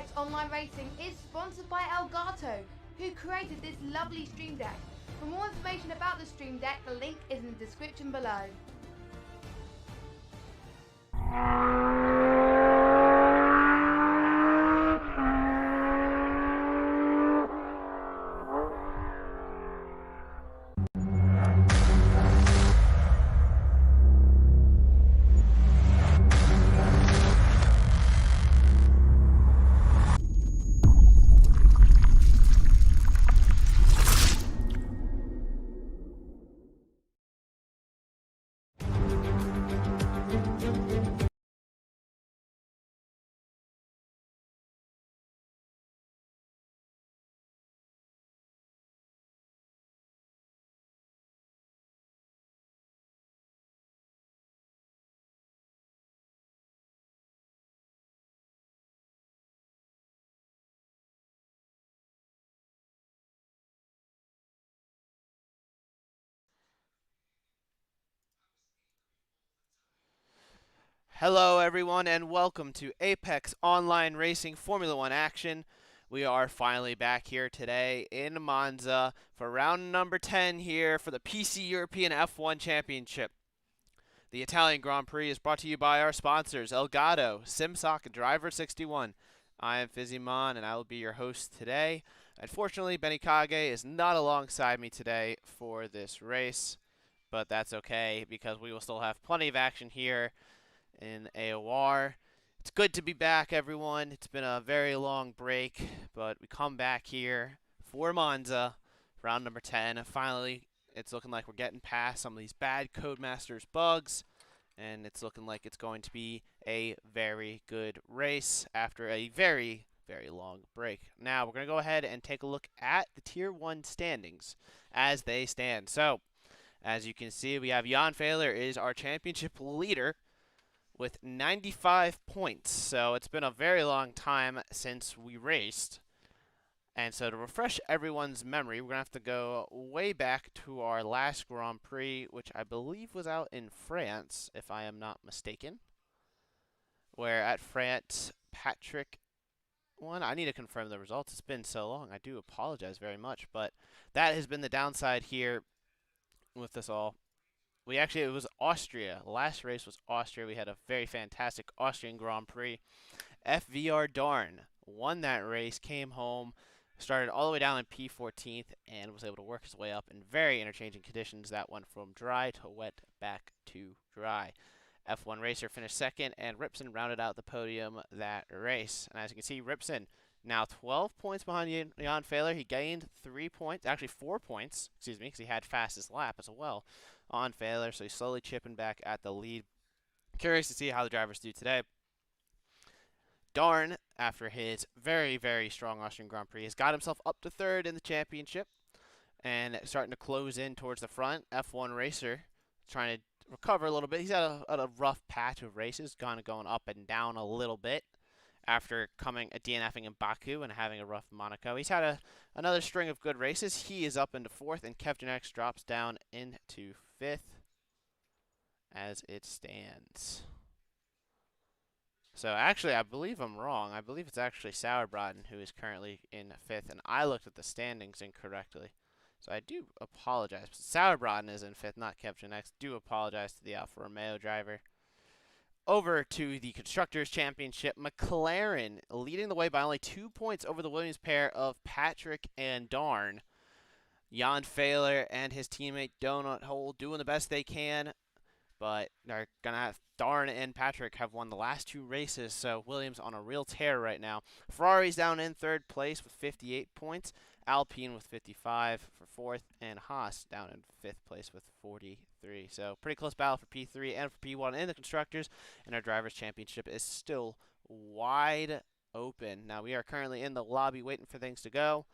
Apex Online Racing is sponsored by Elgato, who created this lovely stream deck. For more information about the stream deck, the link is in the description below. Hello everyone and welcome to Apex Online Racing Formula 1 action. We are finally back here today in Monza for round number 10 here for the PC European F1 Championship. The Italian Grand Prix is brought to you by our sponsors, Elgato, SIMSOK, and Driver61. I am Fizzymon and I will be your host today. Unfortunately, Benny Kage is not alongside me today for this race, but that's okay because we will still have plenty of action here in AOR. It's good to be back, everyone. It's been a very long break, but we come back here for Monza, round number 10. Finally, it's looking like we're getting past some of these bad Codemasters bugs, and it's looking like it's going to be a very good race after a very, very long break. Now, we're going to go ahead and take a look at the Tier 1 standings as they stand. So, as you can see, we have Jan Fehler is our championship leader with 95 points. So it's been a very long time since we raced. And so to refresh everyone's memory, we're going to have to go way back to our last Grand Prix, which I believe was out in France, if I am not mistaken. Where at France, Patrick won. I need to confirm the results. It's been so long. I do apologize very much. But that has been the downside here with this all. It was Austria. The last race was Austria. We had a very fantastic Austrian Grand Prix. FVR Darn won that race, came home, started all the way down in P14th, and was able to work his way up in very interchanging conditions. That went from dry to wet back to dry. F1 Racer finished second, and Ripson rounded out the podium that race. And as you can see, Ripson now 12 points behind Jan Fehler. He gained 3 points, actually 4 points, excuse me, because he had fastest lap as well on Fehler, so he's slowly chipping back at the lead. Curious to see how the drivers do today. Darn, after his very, very strong Austrian Grand Prix, has got himself up to third in the championship and starting to close in towards the front. F1 Racer trying to recover a little bit. He's had a rough patch of races, kind of going up and down a little bit after DNFing in Baku and having a rough Monaco. He's had another string of good races. He is up into fourth, and Kevjanex drops down into fifth as it stands. So actually, I believe I'm wrong. I believe it's actually Sauerbraten who is currently in fifth, and I looked at the standings incorrectly. So I do apologize. Sauerbraten is in fifth, not Kevjanex. Do apologize to the Alfa Romeo driver. Over to the Constructors Championship, Mclaren leading the way by only 2 points over the Williams pair of Patrick and Darn. Jan Fehler and his teammate Donut Hole doing the best they can, but they're going to have Darn and Patrick have won the last 2 races, so Williams on a real tear right now. Ferrari's down in third place with 58 points, Alpine with 55 for fourth, and Haas down in fifth place with 43. So pretty close battle for P3 and for P1 in the Constructors, and our Drivers' Championship is still wide open. Now we are currently in the lobby waiting for things to go,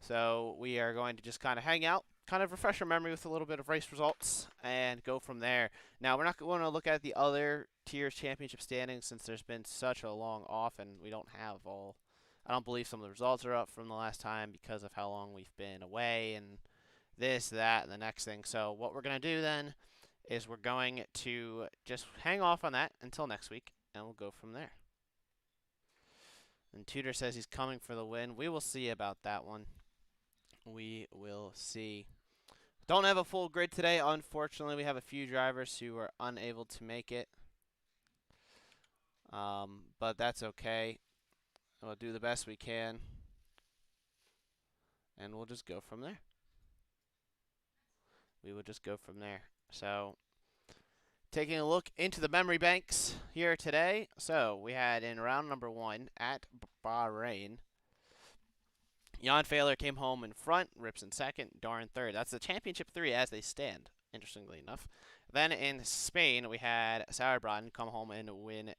so we are going to just kind of hang out, kind of refresh our memory with a little bit of race results, and go from there. Now we're not going to look at the other tiers championship standings since there's been such a long off, and we don't have all. I don't believe some of the results are up from the last time because of how long we've been away and this, that, and the next thing. So what we're going to do then is we're going to just hang off on that until next week, and we'll go from there. And Tudor says he's coming for the win. We will see about that one. We will see. Don't have a full grid today. Unfortunately, we have a few drivers who are unable to make it. But that's okay. We'll do the best we can. And we'll just go from there. We will just go from there. So, taking a look into the memory banks here today. So, we had in round number 1 at Bahrain, Jan Fehler came home in front, Rips in second, Dar in third. That's the championship 3 as they stand, interestingly enough. Then in Spain, we had Sauerbrunn come home and win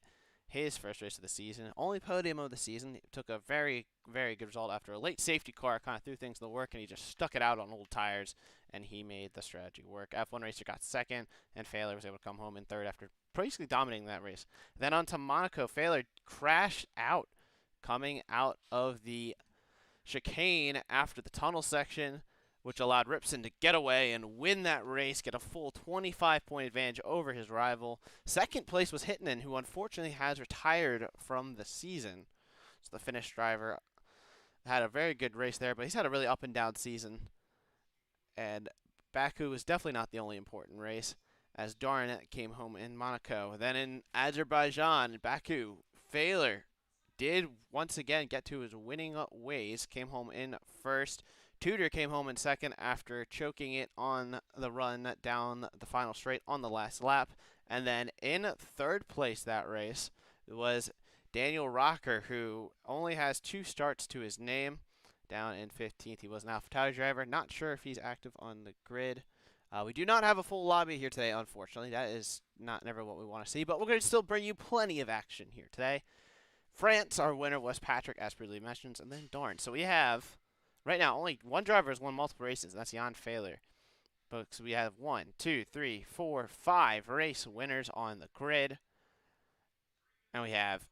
his first race of the season. Only podium of the season. It took a very, very good result after a late safety car kind of threw things in the work, and he just stuck it out on old tires, and he made the strategy work. F1 Racer got second, and Fehler was able to come home in third after basically dominating that race. Then on to Monaco. Fehler crashed out coming out of the chicane after the tunnel section, which allowed Ripson to get away and win that race, get a full 25-point advantage over his rival. Second place was Hittinen, who unfortunately has retired from the season. So the Finnish driver had a very good race there, but he's had a really up and down season. And Baku was definitely not the only important race, as Darinet came home in Monaco. Then in Azerbaijan, Baku, Fehler did once again get to his winning ways, came home in first. Tudor came home in second after choking it on the run down the final straight on the last lap. And then in third place that race was Daniel Rocker, who only has 2 starts to his name. Down in 15th, he was an AlphaTauri driver. Not sure if he's active on the grid. We do not have a full lobby here today, unfortunately. That is never what we want to see, but we're going to still bring you plenty of action here today. France, our winner was Patrick, as previously mentioned, and then Dorn. So we have, right now, only one driver has won multiple races, and that's Jan Fehler. But so we have 1, 2, 3, 4, 5 race winners on the grid. And we have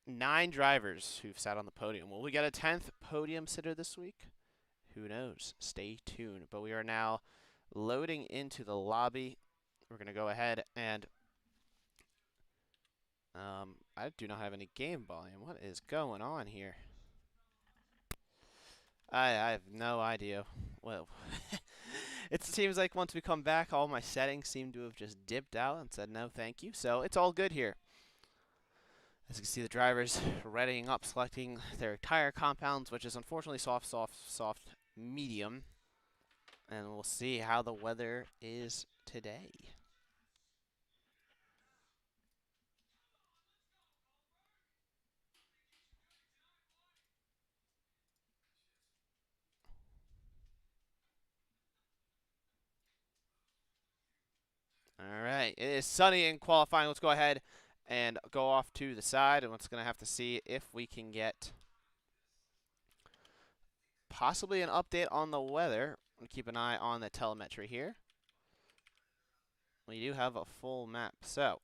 9 drivers who've sat on the podium. Will we get a 10th podium sitter this week? Who knows? Stay tuned. But we are now loading into the lobby. We're going to go ahead and I do not have any game volume. What is going on here? I have no idea. Well, it seems like once we come back, all my settings seem to have just dipped out and said no thank you. So it's all good here. As you can see, the drivers readying up, selecting their tire compounds, which is unfortunately soft, medium. And we'll see how the weather is today. All right, it is sunny in qualifying. Let's go ahead and go off to the side, and we're going to have to see if we can get possibly an update on the weather. We'll keep an eye on the telemetry here. We do have a full map, so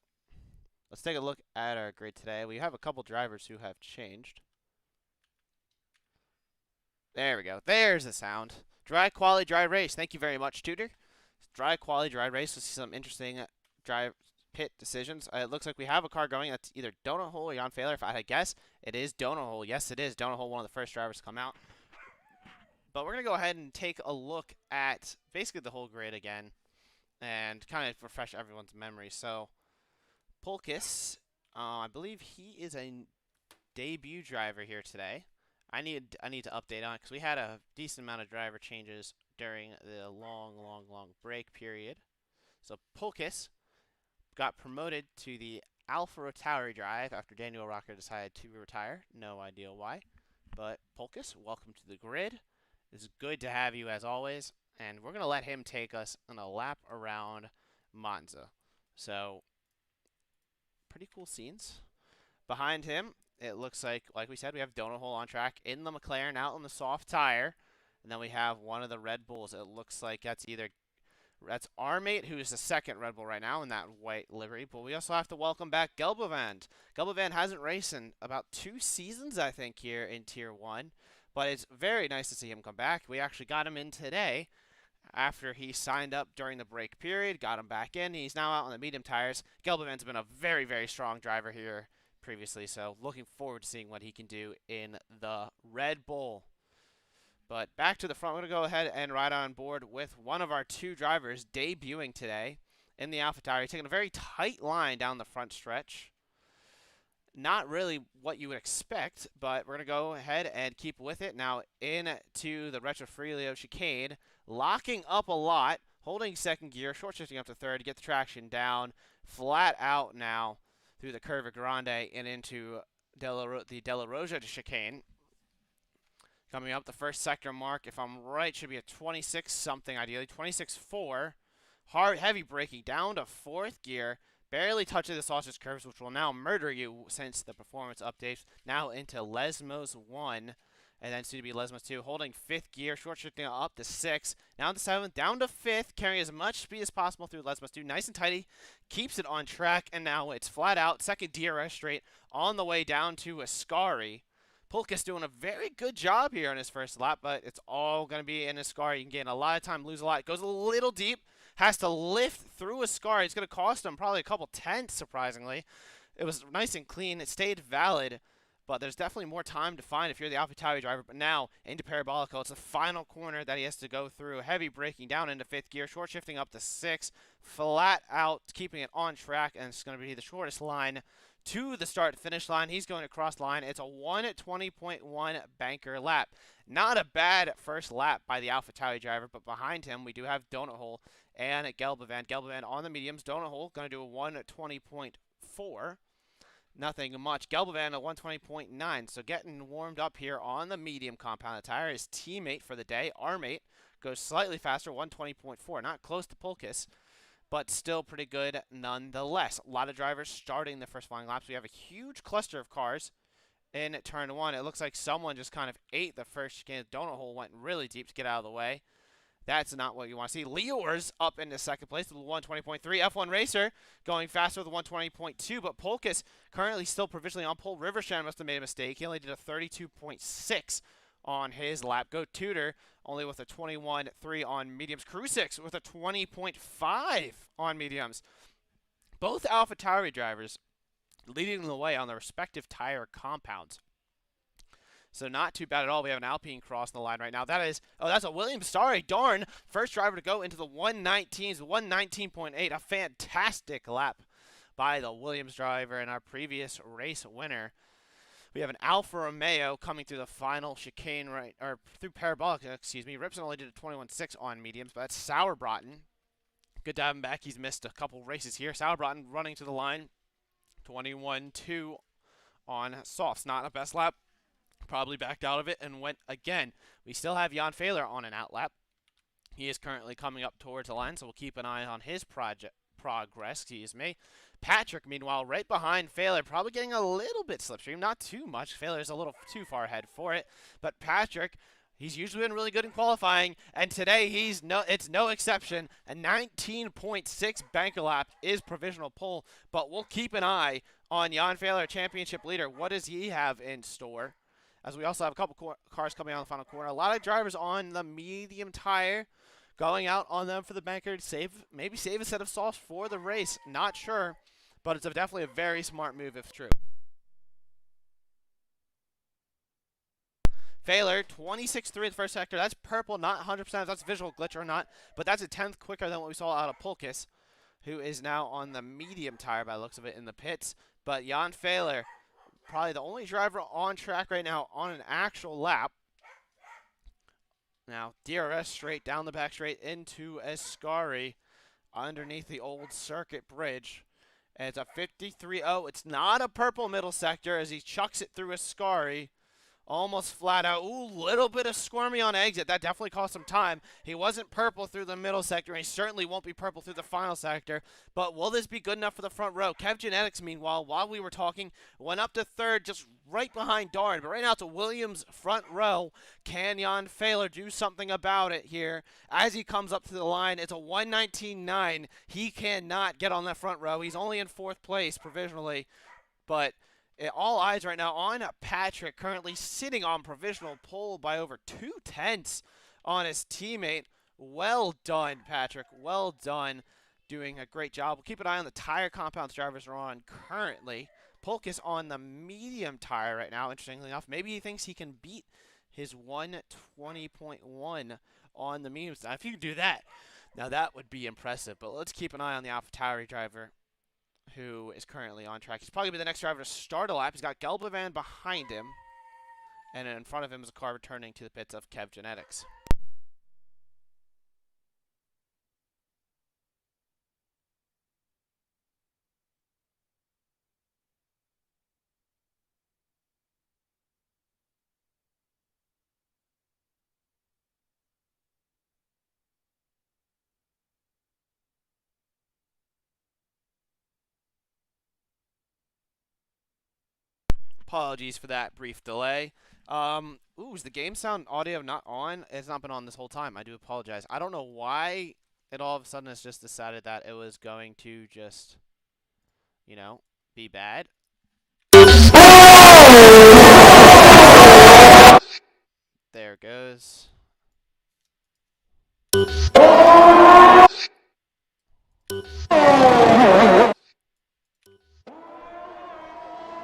let's take a look at our grid today. We have a couple drivers who have changed. There we go. There's the sound. Dry quality, dry race. Thank you very much, Tudor. Dry quality, dry race. We'll see some interesting drive pit decisions. It looks like we have a car going. That's either Donut Hole or Jan Fehler. If I had to guess, it is Donut Hole. Yes, it is Donut Hole, one of the first drivers to come out. But we're going to go ahead and take a look at basically the whole grid again and kind of refresh everyone's memory. So, Polkis, I believe he is a debut driver here today. I need to update on it because we had a decent amount of driver changes during the long break period. So Polkis got promoted to the AlphaTauri drive after Daniel Rocker decided to retire. No idea why. But Polkis, welcome to the grid. It's good to have you as always. And we're going to let him take us on a lap around Monza. So, pretty cool scenes. Behind him, it looks like we said, we have Donut Hole on track in the McLaren out on the soft tire. And then we have one of the Red Bulls. It looks like that's our mate, who is the second Red Bull right now in that white livery. But we also have to welcome back Gelbevand. Gelbevand hasn't raced in about 2 seasons, I think, here in Tier 1. But it's very nice to see him come back. We actually got him in today after he signed up during the break period. Got him back in. He's now out on the medium tires. Gelbevand's been a very, very strong driver here previously, so looking forward to seeing what he can do in the Red Bull. But back to the front, we're going to go ahead and ride on board with one of our two drivers debuting today in the AlphaTauri, taking a very tight line down the front stretch. Not really what you would expect, but we're going to go ahead and keep with it. Now into the Retrofilio chicane, locking up a lot, holding second gear, short shifting up to third to get the traction down, flat out now through the Curva Grande and into the Della Rosa chicane. Coming up the first sector mark, if I'm right, should be a 26 something ideally, 26.4. Hard, heavy braking down to fourth gear. Barely touching the sausage curves, which will now murder you since the performance updates. Now into Lesmos 1, and then soon to be Lesmos 2. Holding fifth gear, short shifting up to 6. Now to 7th, down to 5th, carrying as much speed as possible through Lesmos 2. Nice and tidy, keeps it on track, and now it's flat out. Second DRS straight on the way down to Ascari. Pulka's doing a very good job here on his first lap, but it's all going to be in Ascari. You can gain a lot of time, lose a lot. It goes a little deep. Has to lift through Ascari. It's going to cost him probably a couple tenths, surprisingly. It was nice and clean. It stayed valid, but there's definitely more time to find if you're the AlphaTauri driver. But now into Parabolico. It's the final corner that he has to go through. Heavy braking down into fifth gear. Short shifting up to 6. Flat out, keeping it on track, and it's going to be the shortest line to the start-finish line. He's going across the line. It's a 1:20.1 banker lap. Not a bad first lap by the AlphaTauri driver, but behind him we do have Donut Hole and Gelbavan. Gelbavan on the mediums. Donut Hole going to do a 1:20.4. Nothing much. Gelbavan a 1:20.9. So getting warmed up here on the medium compound tire. His teammate for the day, our mate, goes slightly faster, 1:20.4. Not close to Pulkis, but still pretty good nonetheless. A lot of drivers starting the first flying laps. We have a huge cluster of cars in turn 1. It looks like someone just kind of ate the first chicane. Donut Hole went really deep to get out of the way. That's not what you want to see. Leor's up into second place with 1:20.3. F1 Racer going faster with 1:20.2, but Pulkis currently still provisionally on pole. Rivershan must have made a mistake. He only did a 32.6 on his lap. Go Tudor only with a 21.3 on mediums. Krusix with a 20.5 on mediums. Both AlphaTauri drivers leading the way on their respective tire compounds. So not too bad at all. We have an Alpine crossing the line right now. That is, oh, that's a Williams. Sorry, darn. First driver to go into the 119s, 119.8. A fantastic lap by the Williams driver and our previous race winner. We have an Alfa Romeo coming through the final chicane right, or through Parabolic, excuse me. Ripson only did a 21.6 on mediums, but that's Sauerbraten. Good to have him back. He's missed a couple races here. Sauerbraten running to the line, 21.2 on softs. Not a best lap. Probably backed out of it and went again. We still have Jan Fehler on an outlap. He is currently coming up towards the line, so we'll keep an eye on his progress. Excuse me. Patrick, meanwhile, right behind Fehler, probably getting a little bit slipstream. Not too much. Fehler's a little too far ahead for it. But Patrick, he's usually been really good in qualifying, and today it's no exception. A 19.6 banker lap is provisional pole, but we'll keep an eye on Jan Fehler, championship leader. What does he have in store? As we also have a couple cars coming out in the final corner. A lot of drivers on the medium tire going out on them for the banker to maybe save a set of softs for the race. Not sure, but it's definitely a very smart move if true. Fehler, 26.3 in the first sector. That's purple, not 100% if that's visual glitch or not, but that's a 10th quicker than what we saw out of Pulkis, who is now on the medium tire by the looks of it in the pits. But Jan Fehler, probably the only driver on track right now on an actual lap. Now, DRS straight down the back straight into Ascari underneath the old circuit bridge. And it's a 53.0. It's not a purple middle sector as he chucks it through Ascari. Almost flat out. Ooh, little bit of squirmy on exit. That definitely cost him time. He wasn't purple through the middle sector, and he certainly won't be purple through the final sector. But will this be good enough for the front row? Kev Genetics, meanwhile, while we were talking, went up to third, just right behind Darn. But right now it's a Williams front row. Can Jan Fehler do something about it here? As he comes up to the line, it's a 119.9. He cannot get on that front row. He's only in 4th place provisionally, but all eyes right now on Patrick, currently sitting on provisional pole by over 2/10 on his teammate. Well done, Patrick. Well done. Doing a great job. We'll keep an eye on the tire compounds drivers are on currently. Polkus on the medium tire right now, interestingly enough. Maybe he thinks he can beat his 120.1 on the medium side. If he could do that, now that would be impressive. But let's keep an eye on the AlphaTauri driver, who is currently on track. He's probably going to be the next driver to start a lap. He's got Gelbavan behind him, and in front of him is a car returning to the pits of Kev Genetics. Apologies for that brief delay. Is the game sound audio not on? It's not been on this whole time. I do apologize. I don't know why it all of a sudden has just decided that it was going to just, you know, be bad. There it goes.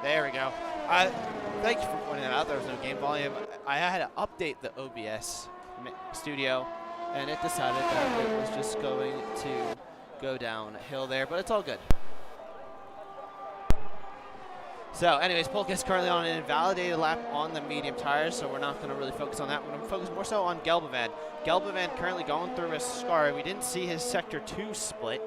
There we go. Thank you for pointing that out. There was no game volume. I had to update the OBS studio, and it decided that it was just going to go downhill there, but it's all good. So, anyways, Polka is currently on an invalidated lap on the medium tires, so we're not going to really focus on that. We're going to focus more so on Gelbavan. Gelbavan currently going through a scar. We didn't see his Sector 2 split,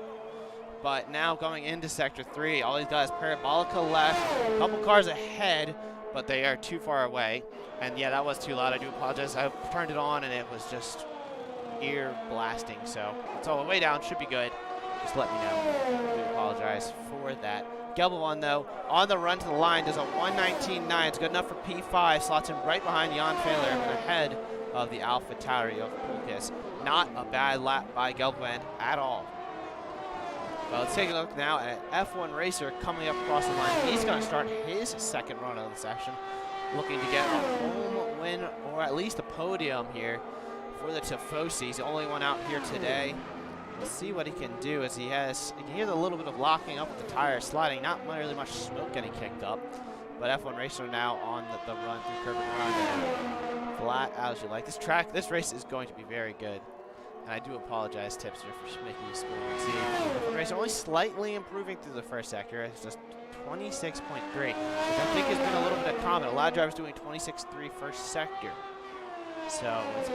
but now going into Sector 3, all he's got is Parabolica left, a couple cars ahead, but they are too far away. And yeah, that was too loud. I do apologize. I turned it on, and it was just ear blasting. So it's all the way down. Should be good. Just let me know. I do apologize for that. Gelbavan, though, on the run to the line, does a 119.9. It's good enough for P5. Slots him right behind Jan Fehler and ahead of the AlphaTauri of Polkus. Not a bad lap by Gelbavan at all. Well, let's take a look now at F1 Racer coming up across the line. He's going to start his second run of the session, looking to get a home win or at least a podium here for the Tifosi. He's the only one out here today. We'll see what he can do as he can hear a little bit of locking up with the tires sliding, not really much smoke getting kicked up. But F1 Racer now on the run through curb and run. Flat out as you like. This race is going to be very good. And I do apologize, Tipster, for making you spoil and see. F1 Racer only slightly improving through the first sector. It's just 26.3, which I think has been a little bit of common. A lot of drivers doing 26.3 first sector. So it's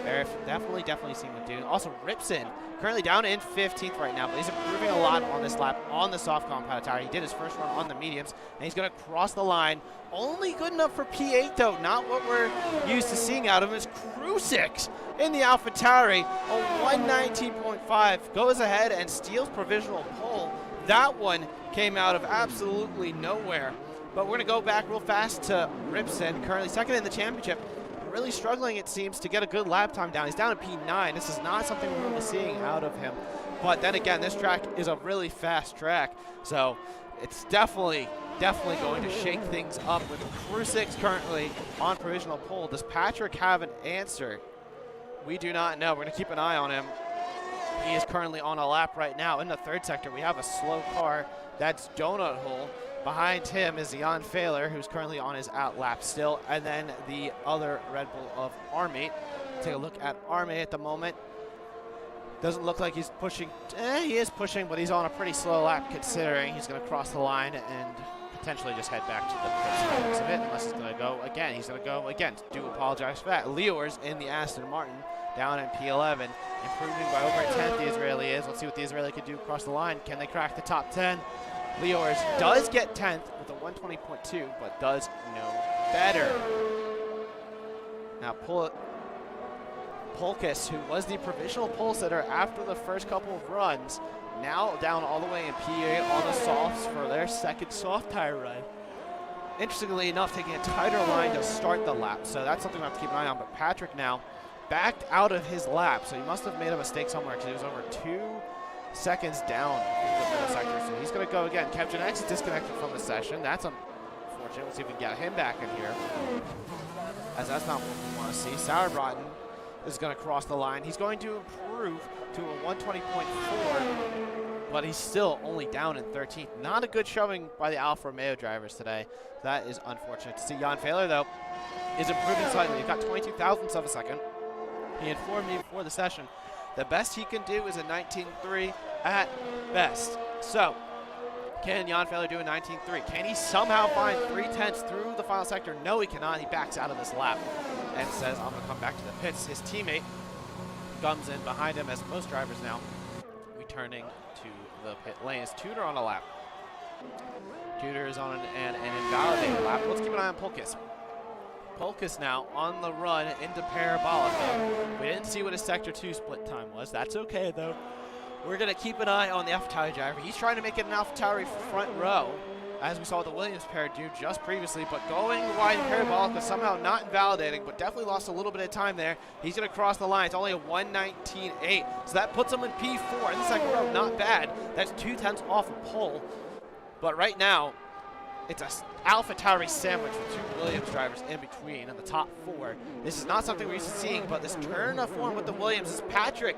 definitely seeing what do. Also, Ripson currently down in 15th right now, but he's improving a lot on this lap on the soft compound tire. He did his first run on the mediums, and he's going to cross the line. Only good enough for P8, though. Not what we're used to seeing out of him. Is Krusik in the AlphaTauri. A 119.5 goes ahead and steals provisional pole. That one came out of absolutely nowhere. But we're going to go back real fast to Ripson, currently second in the championship. Really struggling, it seems, to get a good lap time down. He's down at P9. This is not something we're really seeing out of him. But then again, this track is a really fast track, so it's definitely going to shake things up with Krusik currently on provisional pole. Does Patrick have an answer? We do not know. We're going to keep an eye on him. He is currently on a lap right now. In the third sector, we have a slow car. That's Donut Hole. Behind him is Jan Fehler, who's currently on his out lap still, and then the other Red Bull of Armate. Take a look at Armate at the moment. Doesn't look like he's pushing. He is pushing, but he's on a pretty slow lap considering he's going to cross the line and potentially just head back to the pits of it, unless he's going to go again. He's going to go again. Do apologize for that. Liors in the Aston Martin down in P11, improving by over a tenth. The Israeli is. Let's see what the Israeli can do across the line. Can they crack the top 10? Liors does get 10th with a 120.2, but does no better. Now Polkus, who was the provisional pole sitter after the first couple of runs, now down all the way in P8 on the softs for their second soft tire run. Interestingly enough, taking a tighter line to start the lap, so that's something we have to keep an eye on. But Patrick now backed out of his lap, so he must have made a mistake somewhere because he was over 2 seconds down in the middle sector. So he's going to go again. Kev Genetics is disconnected from the session. That's unfortunate. We'll see if we can get him back in here, as that's not what we want to see. Sauerbraten is going to cross the line. He's going to improve to a 120.4 but he's still only down in 13th. Not a good showing by the Alfa Romeo drivers today. That is unfortunate to see. Jan Fehler, though, is improving slightly. He got 22 thousandths of a second. He informed me before the session the best he can do is a 19.3 at best. So, can Jan Fehler do a 19.3? Can he somehow find 3/10 through the final sector? No, he cannot. He backs out of this lap and says, I'm going to come back to the pits. His teammate comes in behind him, as most drivers now, returning to the pit lane. Is Tudor on a lap? Tudor is on an invalidated lap. Let's keep an eye on Polkis. Polkis now on the run into Parabolica. We didn't see what his Sector 2 split time was. That's okay, though. We're going to keep an eye on the AlphaTauri driver. He's trying to make it an AlphaTauri front row, as we saw the Williams pair do just previously, but going wide in Parabolica, somehow not invalidating, but definitely lost a little bit of time there. He's going to cross the line. It's only a 1:19.8, so that puts him in P4 in the second row. Not bad. That's 2/10 off a pole. But right now, it's a AlphaTauri sandwich with two Williams drivers in between in the top 4. This is not something we're used to seeing, but this turn of form with the Williams is Patrick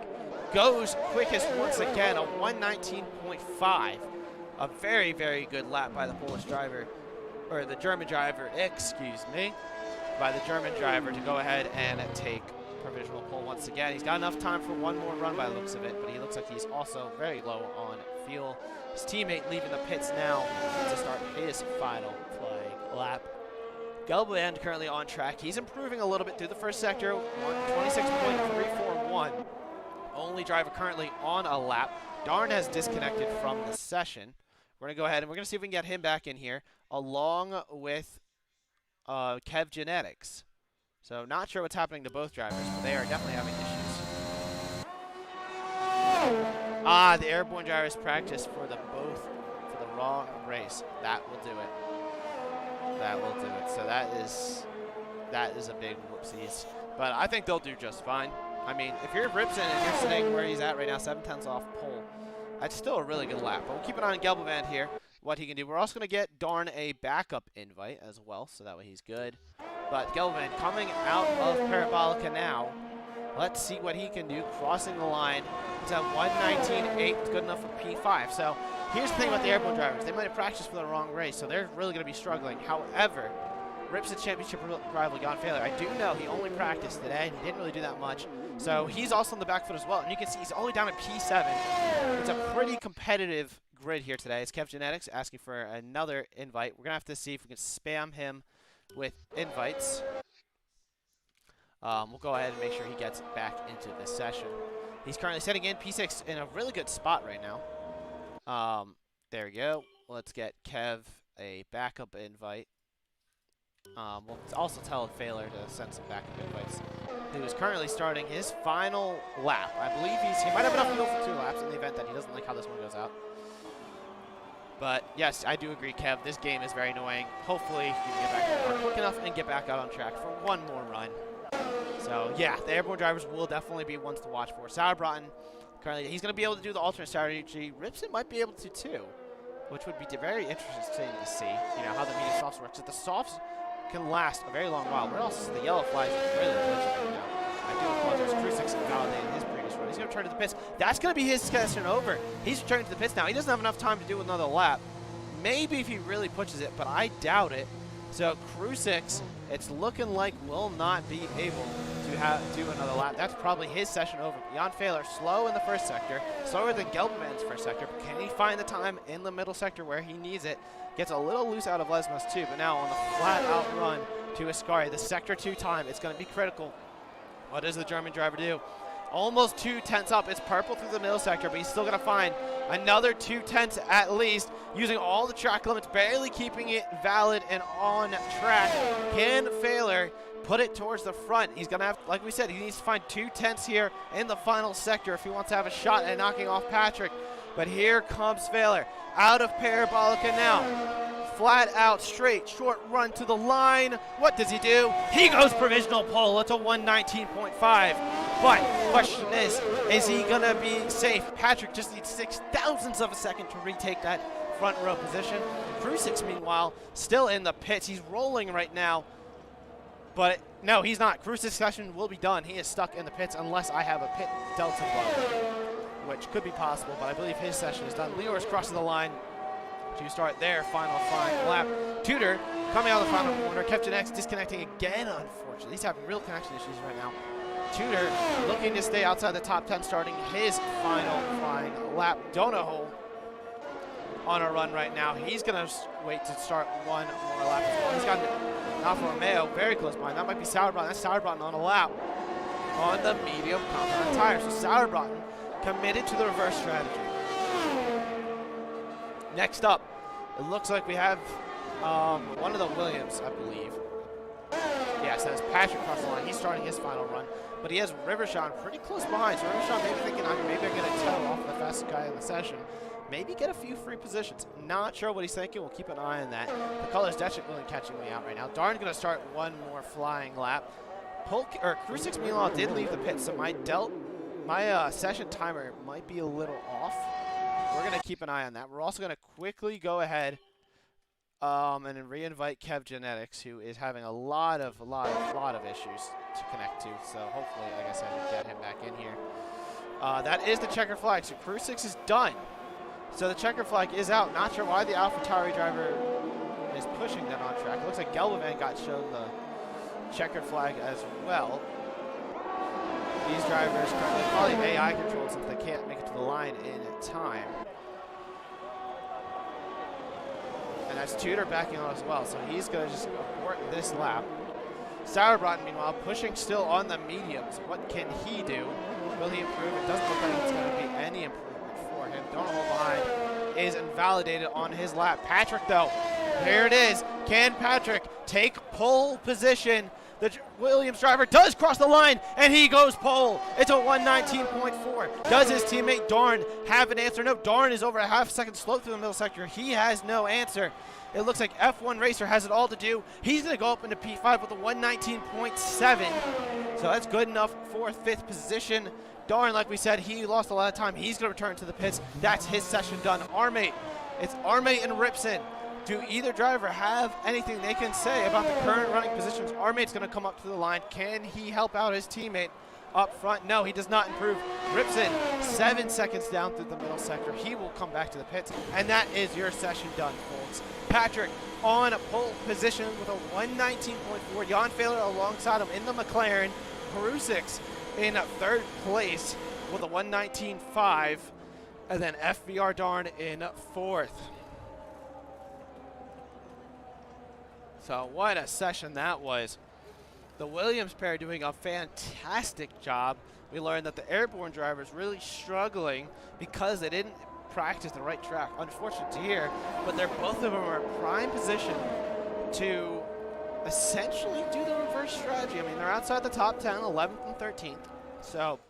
goes quickest once again, a 1:19.5. A very, very good lap by the Polish driver, or the German driver, excuse me, by the German driver to go ahead and take provisional pole once again. He's got enough time for one more run by the looks of it, but he looks like he's also very low on fuel. His teammate leaving the pits now to start his final flying lap. Gelband currently on track. He's improving a little bit through the first sector, 26.341. Only driver currently on a lap. Darn has disconnected from the session. We're going to go ahead and we're going to see if we can get him back in here, along with Kev Genetics. So not sure what's happening to both drivers, but they are definitely having issues. Ah, the airborne drivers practice for the wrong race. That will do it. That will do it. So that is a big whoopsies. But I think they'll do just fine. I mean, if you're Ripson and you're sitting where he's at right now, 7/10 off pole, that's still a really good lap. But we'll keep an eye on Gelband here, what he can do. We're also going to get Darn a backup invite as well, so that way he's good. But Gelband coming out of Parabolica now. Let's see what he can do, crossing the line. It's at 1:19.8. It's good enough for P5. So here's the thing about the airborne drivers. They might have practiced for the wrong race, so they're really going to be struggling. However, Ripson championship rival Jan Fehler, I do know he only practiced today, and he didn't really do that much. So he's also on the back foot as well. And you can see he's only down at P7. It's a pretty competitive grid here today. It's Kev Genetics asking for another invite. We're going to have to see if we can spam him with invites. We'll go ahead and make sure he gets back into the session. He's currently sitting in P6 in a really good spot right now. There we go. Let's get Kev a backup invite. We'll also tell Fehler to send some backup invites. He was currently starting his final lap. I believe he might have enough fuel for 2 laps in the event that he doesn't like how this one goes out. But yes, I do agree, Kev. This game is very annoying. Hopefully, you can get back to the car quick enough and get back out on track for one more run. So yeah, the airborne drivers will definitely be ones to watch for. Sauerbraten, currently, he's going to be able to do the alternate strategy. Ripson might be able to too, which would be very interesting to see. You know how the medium softs works. If the softs can last a very long while. Where else is the yellow flies really right now? I do apologize. Krusix invalidated his previous run. He's going to return to the pits. That's going to be his session over. He's returning to the pits now. He doesn't have enough time to do another lap. Maybe if he really pushes it, but I doubt it. So Krusix, it's looking like will not be able to do another lap. That's probably his session over. Jan Fehler slow in the first sector, slower than Gelbman's first sector. But can he find the time in the middle sector where he needs it? Gets a little loose out of Lesmos too, but now on the flat out run to Ascari, the sector 2 time, it's going to be critical. What does the German driver do? Almost 2/10 up. It's purple through the middle sector, but he's still going to find another 2/10 at least, using all the track limits, barely keeping it valid and on track. Can Fehler put it towards the front? He's going to have, like we said, he needs to find 2/10 here in the final sector if he wants to have a shot at knocking off Patrick. But here comes Fehler out of Parabolica now. Flat out, straight, short run to the line. What does he do? He goes provisional pole. It's a 1:19.5. But question is he going to be safe? Patrick just needs 0.006 of a second to retake that front row position. Krusix, meanwhile, still in the pits. He's rolling right now. But no, he's not. Krusix's session will be done. He is stuck in the pits unless I have a pit delta bug. which could be possible, but I believe his session is done. Leor's crossing the line to start their final flying lap. Tudor coming out of the final corner. Kevin X disconnecting again, unfortunately. He's having real connection issues right now. Tudor looking to stay outside the top 10, starting his final flying lap. Donahoe on a run right now. He's going to wait to start one more lap as well. He's got Alfa Romeo very close behind. That might be Sauerbraten. That's Sauerbraten on a lap on the medium compound tire. So Sauerbraten committed to the reverse strategy. Next up, it looks like we have one of the Williams, I believe. Yes, that's Patrick across the line. He's starting his final run, but he has Rivershawn pretty close behind. So Rivershawn maybe thinking, maybe I'm going to toe off the fastest guy in the session. Maybe get a few free positions. Not sure what he's thinking. We'll keep an eye on that. The color's definitely catching me out right now. Darn's going to start one more flying lap. Crucix Hmiel did leave the pit, so my session timer might be a little off. We're going to keep an eye on that. We're also going to quickly go ahead and re-invite Kev Genetics, who is having a lot of issues to connect to. So hopefully, like I said, we'll get him back in here. That is the checker flag. So Crucix is done. So the checker flag is out. Not sure why the AlphaTauri driver is pushing them on track. It looks like Gelbavan got shown the checkered flag as well. These drivers currently probably AI controlled since they can't make it to the line in time. And that's Tudor backing on as well, so he's going to just abort this lap. Sauerbraten, meanwhile, pushing still on the mediums. What can he do? Will he improve? It doesn't look like it's going to be any improvement for him. Donahoe behind is invalidated on his lap. Patrick, though, here it is. Can Patrick take pole position? The Williams driver does cross the line, and he goes pole. It's a 119.4. Does his teammate Darn have an answer? No, Darn is over a half-second slope through the middle sector. He has no answer. It looks like F1 Racer has it all to do. He's going to go up into P5 with a 119.7. So that's good enough for 5th position. Darn, like we said, he lost a lot of time. He's going to return to the pits. That's his session done. Armate. It's Armate and Ripson. Do either driver have anything they can say about the current running positions? Armate's going to come up to the line. Can he help out his teammate up front? No, he does not improve. Ripson, 7 seconds down through the middle sector. He will come back to the pits, and that is your session done, folks. Patrick on pole position with a 119.4. Jan Fehler alongside him in the McLaren. Crucix in 3rd place with a 119.5, and then FVR Darn in 4th. So what a session that was. The Williams pair doing a fantastic job. We learned that the airborne drivers really struggling because they didn't practice the right track. Unfortunate to hear, but both of them are in prime position to essentially do the reverse strategy. I mean, they're outside the top 10, 11th and 13th. So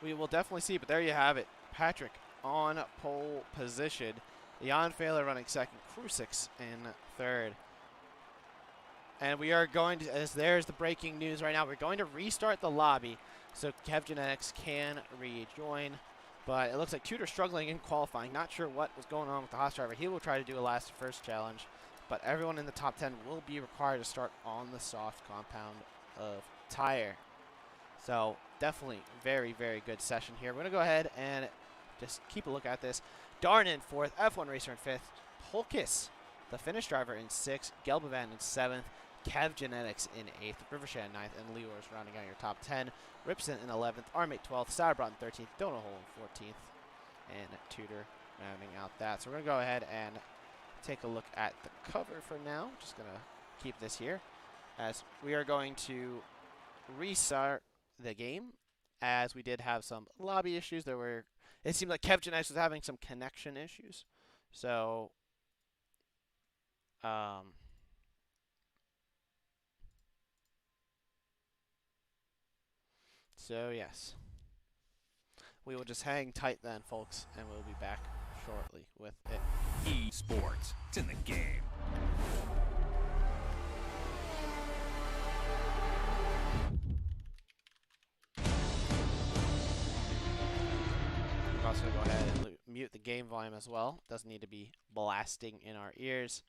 we will definitely see, but there you have it. Patrick on pole position. Jan Fehler running 2nd, Crucix in 3rd. And we are going to, as there's the breaking news right now, we're going to restart the lobby so Kev Genetics can rejoin. But it looks like Tudor struggling in qualifying. Not sure what was going on with the Haas driver. He will try to do a last first challenge. But everyone in the top 10 will be required to start on the soft compound of tire. So definitely very, very good session here. We're going to go ahead and just keep a look at this. Darn in 4th, F1 Racer in 5th, Polkis, the Finnish driver, in 6th, Gelbavan in 7th, Kev Genetics in 8th, Rivershan 9th, and Leor's rounding out your top 10. Ripson in 11th, Armate 12th, Sauerbraten 13th, Donahoe in 14th, and Tudor rounding out that. So we're going to go ahead and take a look at the cover for now. Just going to keep this here as we are going to restart the game, as we did have some lobby issues. It seemed like Kev Genetics was having some connection issues. So yes, we will just hang tight then, folks, and we'll be back shortly with it. Esports, it's in the game. We're also going to go ahead and mute the game volume as well. Doesn't need to be blasting in our ears.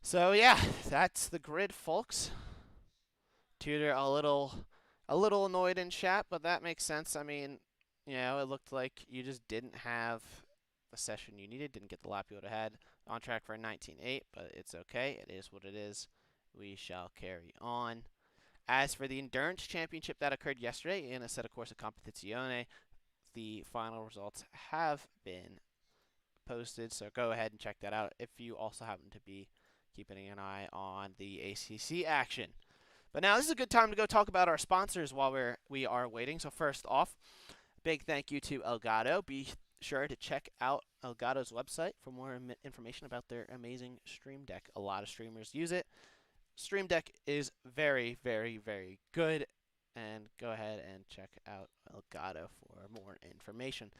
So yeah, that's the grid, folks. Tudor a little annoyed in chat, but that makes sense. I mean, you know, it looked like you just didn't have the session you needed, didn't get the lap you would have had. On track for a 19.8, but it's okay. It is what it is. We shall carry on. As for the Endurance Championship that occurred yesterday in Assetto Corsa Competizione, the final results have been posted, so go ahead and check that out if you also happen to be keeping an eye on the ACC action. But now this is a good time to go talk about our sponsors while we are waiting. So first off, big thank you to Elgato. Be sure to check out Elgato's website for more information about their amazing Stream Deck. A lot of streamers use it. Stream Deck is very, very, very good. And go ahead and check out Elgato for more information.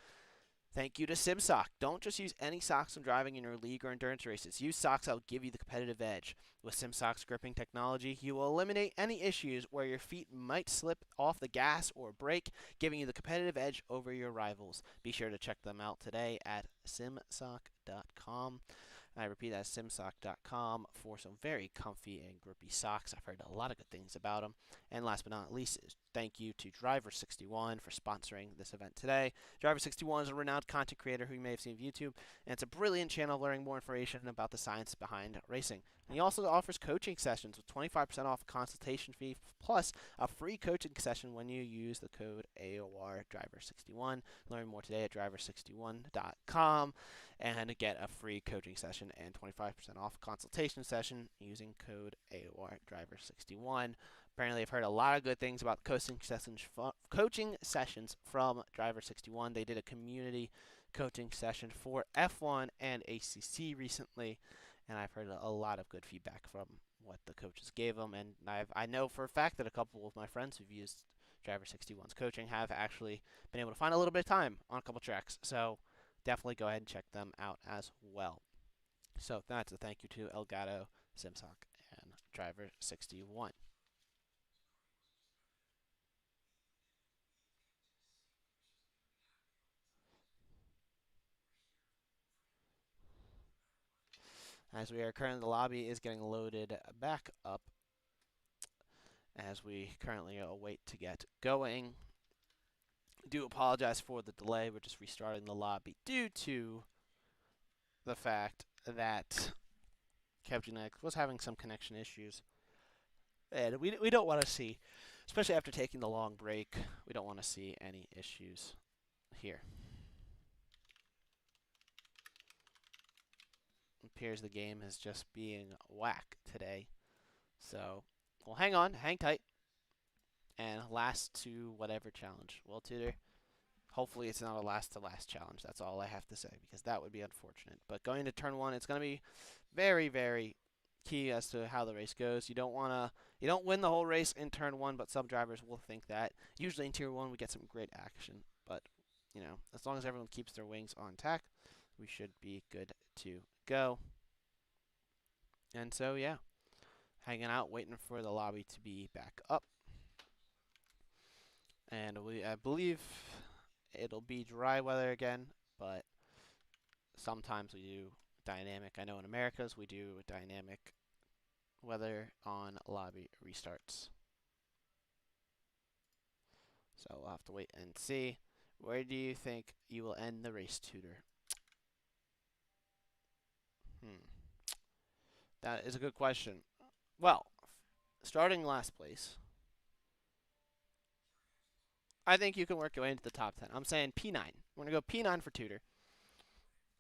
Thank you to SIMSOK. Don't just use any socks when driving in your league or endurance races. Use socks that will give you the competitive edge. With SIMSOK's gripping technology, you will eliminate any issues where your feet might slip off the gas or brake, giving you the competitive edge over your rivals. Be sure to check them out today at simsok.com. I repeat, that's simsok.com for some very comfy and grippy socks. I've heard a lot of good things about them. And last but not least, thank you to Driver61 for sponsoring this event today. Driver61 is a renowned content creator who you may have seen on YouTube, and it's a brilliant channel learning more information about the science behind racing. And he also offers coaching sessions with 25% off a consultation fee, plus a free coaching session when you use the code AOR Driver61. Learn more today at driver61.com. and get a free coaching session and 25% off consultation session using code AOR Driver61. Apparently, I've heard a lot of good things about coaching sessions from Driver61. They did a community coaching session for F1 and ACC recently, and I've heard a lot of good feedback from what the coaches gave them. And I know for a fact that a couple of my friends who've used Driver61's coaching have actually been able to find a little bit of time on a couple tracks. So definitely go ahead and check them out as well. So that's a thank you to Elgato, SIMSOK, and Driver61. As we are currently, the lobby is getting loaded back up as we currently await to get going. I do apologize for the delay. We're just restarting the lobby due to the fact that Captain X was having some connection issues. And we don't want to see, especially after taking the long break, we don't want to see any issues here. It appears the game is just being whack today. So, well, hang on, hang tight, and last to whatever challenge. Well, Tutor, hopefully it's not a last to last challenge. That's all I have to say, because that would be unfortunate. But going to turn one, it's going to be very, very key as to how the race goes. You don't win the whole race in turn one, but some drivers will think that. Usually in tier one, we get some great action, but you know, as long as everyone keeps their wings on tack, we should be good to go. And so, yeah, hanging out, waiting for the lobby to be back up. And I believe it'll be dry weather again, but sometimes we do dynamic. I know in Americas we do dynamic weather on lobby restarts. So we'll have to wait and see. Where do you think you will end the race, Tutor? That is a good question. Well, starting last place, I think you can work your way into the top 10. I'm saying P9. We're going to go P9 for Tutor.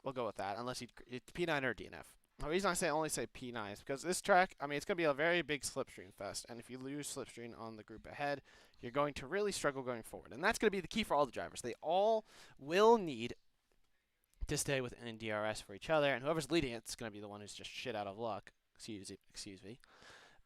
We'll go with that, unless it's P9 or DNF. The reason I only say P9 is because this track, I mean, it's going to be a very big slipstream fest, and if you lose slipstream on the group ahead, you're going to really struggle going forward. And that's going to be the key for all the drivers. They all will need to stay within DRS for each other, and whoever's leading it's going to be the one who's just shit out of luck. Excuse me.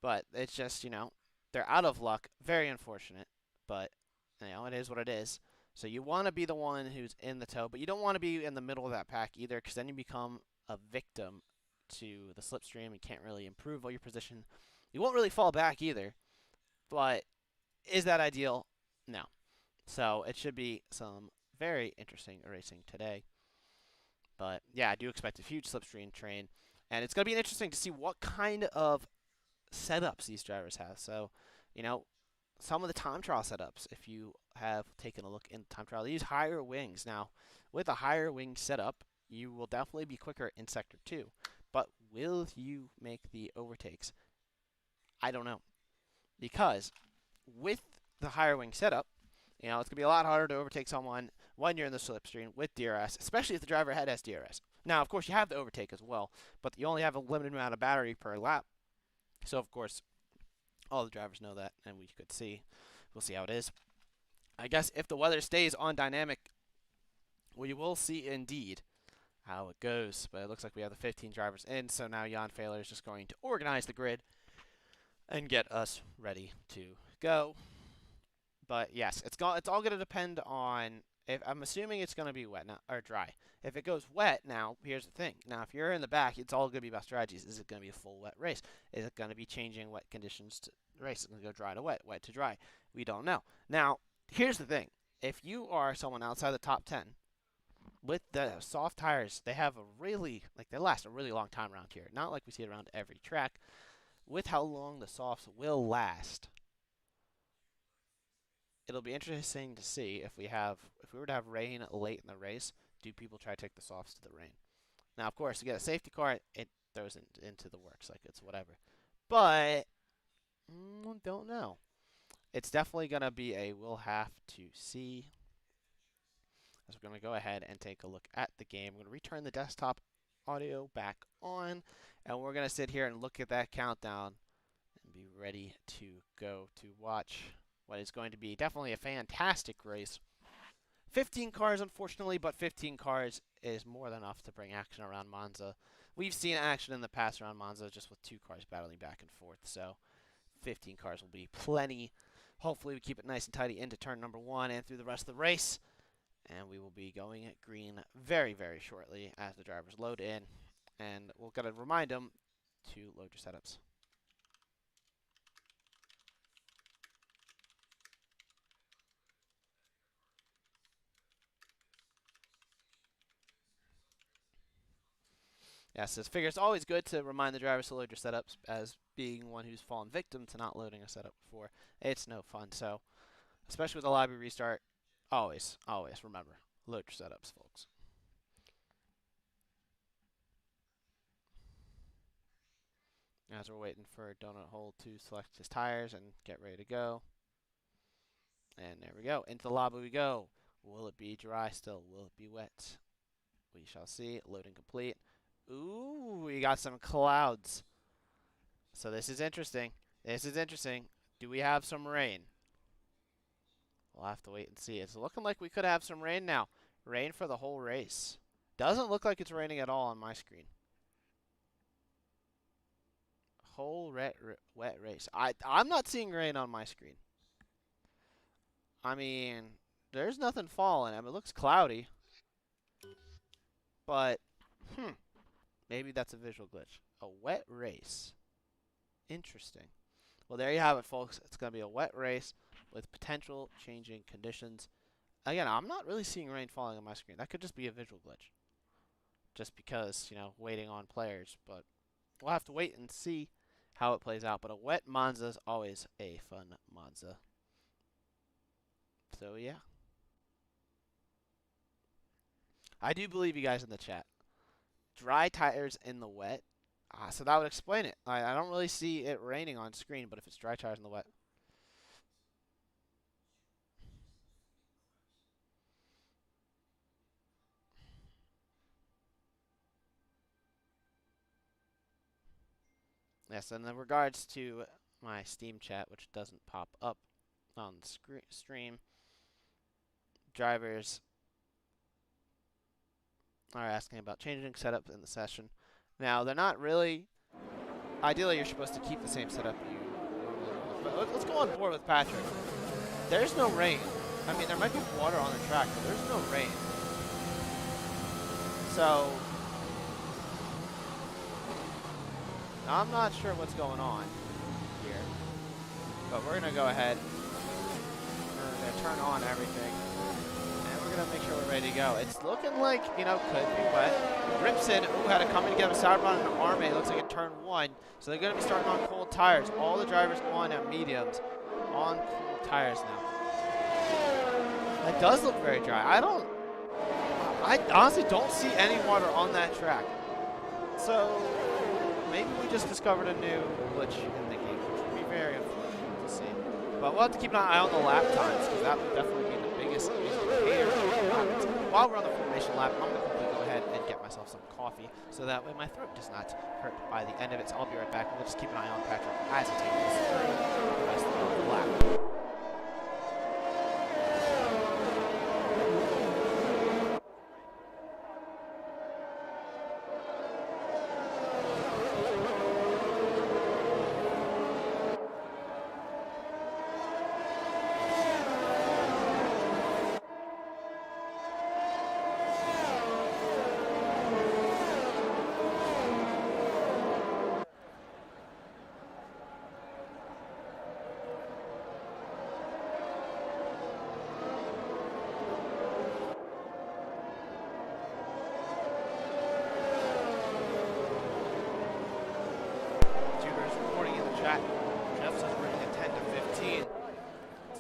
But it's just, you know, they're out of luck. Very unfortunate, but, you know, it is what it is. So you want to be the one who's in the tow, but you don't want to be in the middle of that pack either, because then you become a victim to the slipstream and can't really improve your position. You won't really fall back either, but is that ideal? No. So it should be some very interesting racing today. But yeah, I do expect a huge slipstream train, and it's going to be interesting to see what kind of setups these drivers have. So, you know, some of the time trial setups, if you have taken a look in time trial, they use higher wings. Now, with a higher wing setup, you will definitely be quicker in Sector 2. But will you make the overtakes? I don't know. Because with the higher wing setup, it's going to be a lot harder to overtake someone when you're in the slipstream with DRS, especially if the driver ahead has DRS. Now, of course, you have the overtake as well, but you only have a limited amount of battery per lap. So, of course, all the drivers know that, and we could see. We'll see how it is. I guess if the weather stays on dynamic, we will see indeed how it goes. But it looks like we have the 15 drivers in, so now Jan Fehler is just going to organize the grid and get us ready to go. But yes, it's all going to depend on, I'm assuming it's going to be wet now, or dry. If it goes wet, now here's the thing. Now if you're in the back, it's all going to be about strategies. Is it going to be a full wet race? Is it going to be changing wet conditions to race? Is it going to go dry to wet, wet to dry? We don't know. Now here's the thing. If you are someone outside the top 10 with the soft tires, they have a really, they last a really long time around here. Not like we see it around every track. With how long the softs will last, it'll be interesting to see if we were to have rain late in the race, do people try to take the softs to the rain? Now, of course, to get a safety car, it throws into the works, like it's whatever. But don't know. It's definitely going to be a we'll have to see. As we're going to go ahead and take a look at the game. We're going to return the desktop audio back on, and we're going to sit here and look at that countdown and be ready to go to watch what is going to be definitely a fantastic race. 15 cars, unfortunately, but 15 cars is more than enough to bring action around Monza. We've seen action in the past around Monza just with 2 cars battling back and forth, so 15 cars will be plenty. Hopefully we keep it nice and tidy into turn number 1 and through the rest of the race. And we will be going at green very, very shortly as the drivers load in. And we'll got to remind them to load your setups. Yes, this figure it's always good to remind the drivers to load your setups, as being one who's fallen victim to not loading a setup before. It's no fun. So, especially with a lobby restart, always remember, load your setups, folks. As we're waiting for Donut Hole to select his tires and get ready to go. And there we go. Into the lobby we go. Will it be dry still? Will it be wet? We shall see. Loading complete. Ooh, we got some clouds. So this is interesting. This is interesting. Do we have some rain? We'll have to wait and see. It's looking like we could have some rain now. Rain for the whole race. Doesn't look like it's raining at all on my screen. Whole wet race. I'm not seeing rain on my screen. I mean, there's nothing falling. I mean, it looks cloudy. But, maybe that's a visual glitch. A wet race. Interesting. Well, there you have it, folks. It's going to be a wet race with potential changing conditions. Again, I'm not really seeing rain falling on my screen. That could just be a visual glitch. Just because, waiting on players. But we'll have to wait and see how it plays out. But a wet Monza is always a fun Monza. So, yeah. I do believe you guys in the chat. Dry tires in the wet. So that would explain it. I don't really see it raining on screen, but if it's dry tires in the wet. Yes, and in regards to my Steam chat, which doesn't pop up on the stream, drivers are asking about changing setup in the session. Now, they're not really. Ideally, you're supposed to keep the same setup you normally would. But let's go on board with Patrick. There's no rain. I mean, there might be water on the track, but there's no rain. So, I'm not sure what's going on here. But we're going to go ahead. We're going to turn on everything. We're going to make sure we're ready to go. It's looking like, could be wet. Ripson, had to come in to get a sour on an Arme. It looks like in turn 1. So they're going to be starting on cold tires. All the drivers on at mediums. on cool tires now. That does look very dry. I honestly don't see any water on that track. So maybe we just discovered a new glitch in the game, which would be very unfortunate to see. But we'll have to keep an eye on the lap times, because that would definitely be the biggest indicator. While we're on the formation lap, I'm going to quickly go ahead and get myself some coffee, so that way my throat does not hurt by the end of it. So I'll be right back. We'll just keep an eye on Patrick as he takes us through the rest of the lap.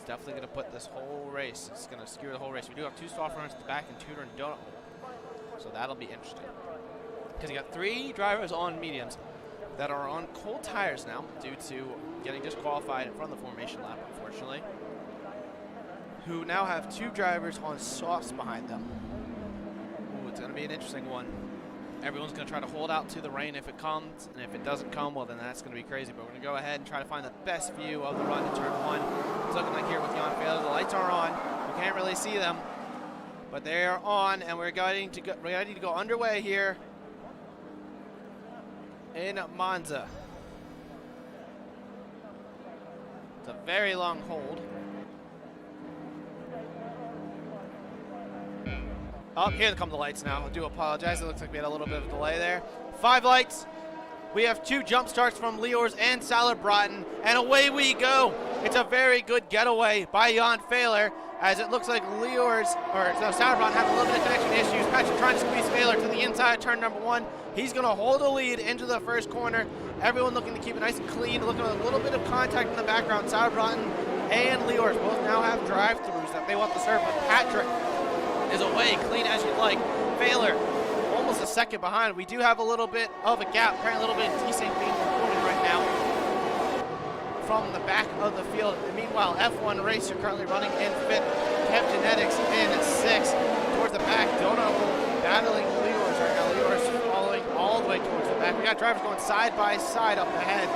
Definitely going to put this whole race, it's going to skewer the whole race. We do have two soft runners at the back and Tudor and Donut Hole, so that'll be interesting. Because you got 3 drivers on mediums that are on cold tires now due to getting disqualified in front of the formation lap, unfortunately, who now have 2 drivers on softs behind them. Ooh, it's going to be an interesting one. Everyone's going to try to hold out to the rain if it comes, and if it doesn't come, well, then that's going to be crazy. But we're going to go ahead and try to find the best view of the run in turn 1. It's looking like here with Hmiel, the lights are on. We can't really see them, but they are on, and we're ready to go underway here in Monza. It's a very long hold. Oh, here come the lights now. I do apologize. It looks like we had a little bit of a delay there. 5 lights. We have 2 jump starts from Liors and Sauerbraten, and away we go. It's a very good getaway by Jan Fehler, as it looks like Sauerbraten having a little bit of connection issues. Patrick trying to squeeze Fehler to the inside of turn number 1. He's going to hold the lead into the first corner. Everyone looking to keep it nice and clean, looking at a little bit of contact in the background. Sauerbraten and Liors both now have drive-thrus that they want to serve, but Patrick is away, clean as you'd like. Fehler, almost a second behind. We do have a little bit of a gap, apparently a little bit of desync being recorded right now from the back of the field. And meanwhile, F1 Racer currently running in 5th. Kev Genetics in 6th. Towards the back, Donut battling Liors right now. Liors following all the way towards the back. We got drivers going side by side up ahead,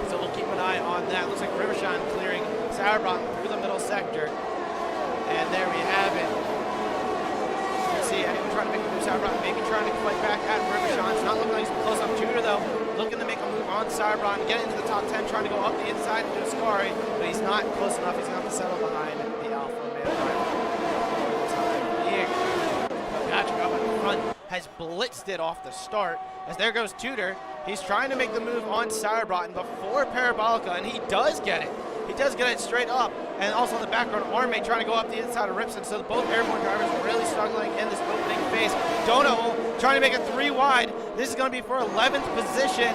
so we'll keep an eye on that. Looks like Rivershan clearing Sauerbraten through the middle sector. And there we have it. Anyone trying to make a move, Sauerbraten maybe trying to fight back at Rivershan. It's not looking like he's close up. Tudor, though, looking to make a move on Sauerbraten, get into the top 10, trying to go up the inside into Ascari, but he's not close enough. He's going to have to settle behind the Alfa Romeo driver. Patrick up at the front has blitzed it off the start, as there goes Tudor. He's trying to make the move on Sauerbraten before Parabolica, and he does get it. He does get it straight up. And also in the background, Armate trying to go up the inside of Ripson. So both airborne drivers are really struggling in this opening phase. Donahole trying to make it 3 wide. This is going to be for 11th position.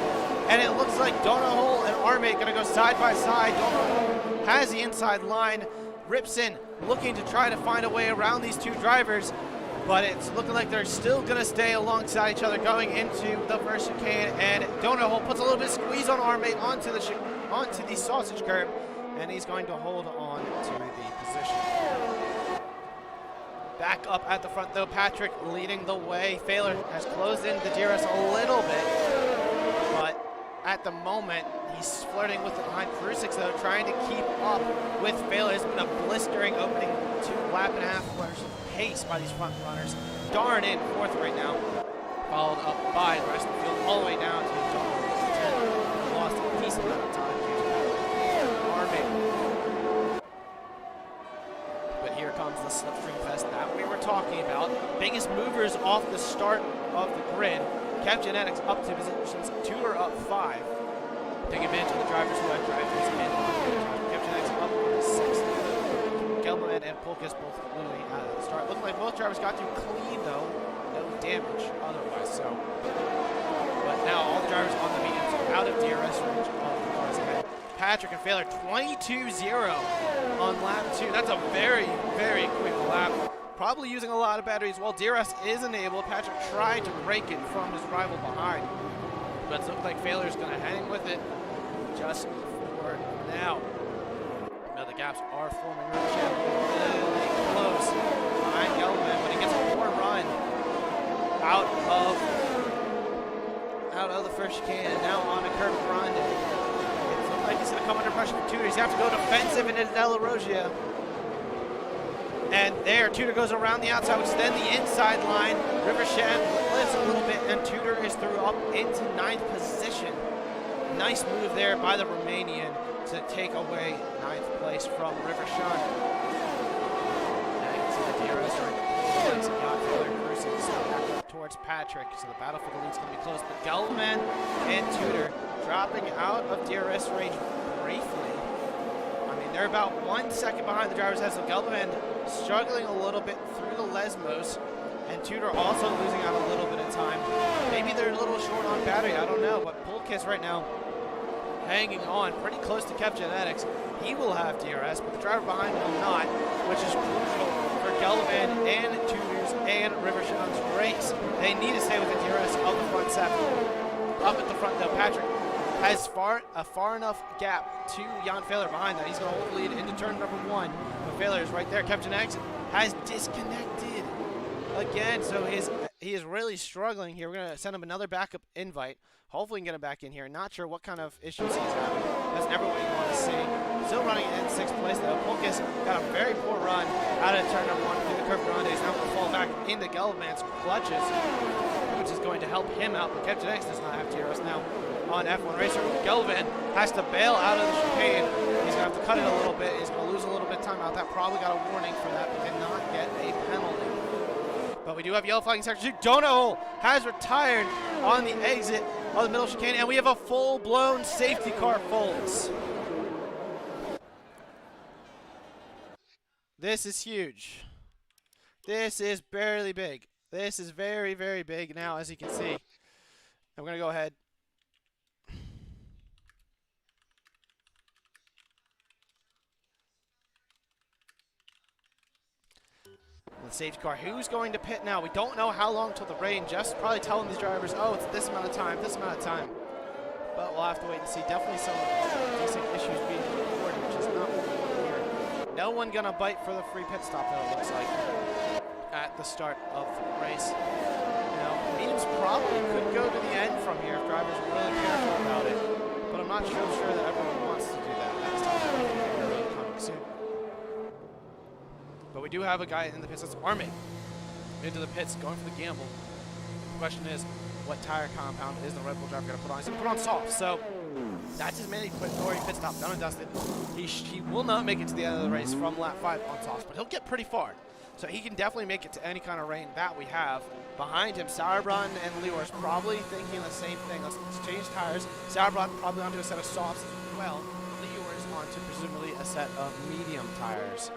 And it looks like Donahole and Armate going to go side by side. Donahole has the inside line. Ripson looking to try to find a way around these 2 drivers. But it's looking like they're still going to stay alongside each other going into the first chicane. And Donahole puts a little bit of squeeze on Armate onto the sausage curb. And he's going to hold on to the position. Back up at the front, though, Patrick leading the way. Fehler has closed in the DRS a little bit, but at the moment, he's flirting with it behind Krusik, though, trying to keep up with Fehler. It's been a blistering opening 2.5 laps of pace by these front runners. Darn in 4th right now, followed up by the rest of the field, all the way down to John 10. Lost a decent amount of time. But here comes the slipstream fest that we were talking about. Biggest movers off the start of the grid. Kev Genetics up to positions, Tudor up 5. Taking advantage of the drivers who had drive-throughs in. Kev Genetics up on the 6th. Gelman and Polkus both literally out of the start. Looking like both drivers got through clean though. No damage otherwise, so. But now all the drivers on the mediums are out of DRS range of the cars ahead. Patrick and Failer 22-0 on lap 2. That's a very, very quick lap. Probably using a lot of batteries. While DRS is enabled, Patrick tried to break it from his rival behind. But it looks like Failer's going to hang with it just for now. Now the gaps are forming really close behind Gelman, but he gets a poor run out of the first chicane and now on a curve grande. It looks like he's going to come under pressure from Tudor. He's going to have to go defensive into Della Rogia. And there, Tudor goes around the outside, which is then the inside line. Rivershan lifts a little bit, and Tudor is through up into 9th position. Nice move there by the Romanian to take away 9th place from Rivershan. Now you can see the DRS right there. Not Failer cruising back up towards Patrick, so the battle for the lead's going to be close. But Gelman and Tudor dropping out of DRS range briefly. I mean, they're about 1 second behind the driver's head, so Gelman struggling a little bit through the Lesmos, and Tudor also losing out a little bit of time. Maybe they're a little short on battery, I don't know, but Pulkis right now hanging on pretty close to Kev Genetics. He will have DRS, but the driver behind him will not, which is crucial for Gelman and Tudor's and Rivershan's race. They need to stay within DRS of the front 7. Up at the front though, Patrick has a far enough gap to Jan Failer behind that. He's going to hold the lead into turn number 1. But Failer is right there. Captain X has disconnected again, so he is really struggling here. We're going to send him another backup invite. Hopefully we can get him back in here. Not sure what kind of issues he's having. That's never what you want to see. Still running in 6th place though. Pulkis got a very poor run out of turn number 1 through the curve grande. He's now going to fall back into Gelman's clutches, which is going to help him out. But Captain X does not have DRS now on F1 Racer. Gelman has to bail out of the chicane. He's going to have to cut it a little bit. He's going to lose a little bit of time out. That probably got a warning for that, but did not get a penalty. But we do have yellow flagging section 2. Donahoe has retired on the exit of the middle chicane, and we have a full-blown safety car, folks. This is huge. This is barely big. This is very, very big now, as you can see. I'm going to go ahead. The safety car. Who's going to pit now? We don't know how long till the rain. Just probably telling these drivers, oh, it's this amount of time, this amount of time. But we'll have to wait and see. Definitely some decent issues being reported, which is not what we want here. No one gonna bite for the free pit stop, though, it looks like, at the start of the race. Now, mediums probably could go to the end from here if drivers are really careful about it. But I'm not sure that everyone wants to do that. That's really coming soon. But we do have a guy in the pits. That's Armin into the pits, going for the gamble. The question is, what tire compound is the Red Bull driver going to put on? He's going to put on soft. So that's his mandatory pit stop, done and dusted. He will not make it to the end of the race from lap 5 on softs, but he'll get pretty far. So he can definitely make it to any kind of rain that we have. Behind him, Sauerbrunn and Lior's probably thinking the same thing. Let's change tires. Sauerbrunn probably onto a set of softs as well. Lior's onto presumably a set of medium tires.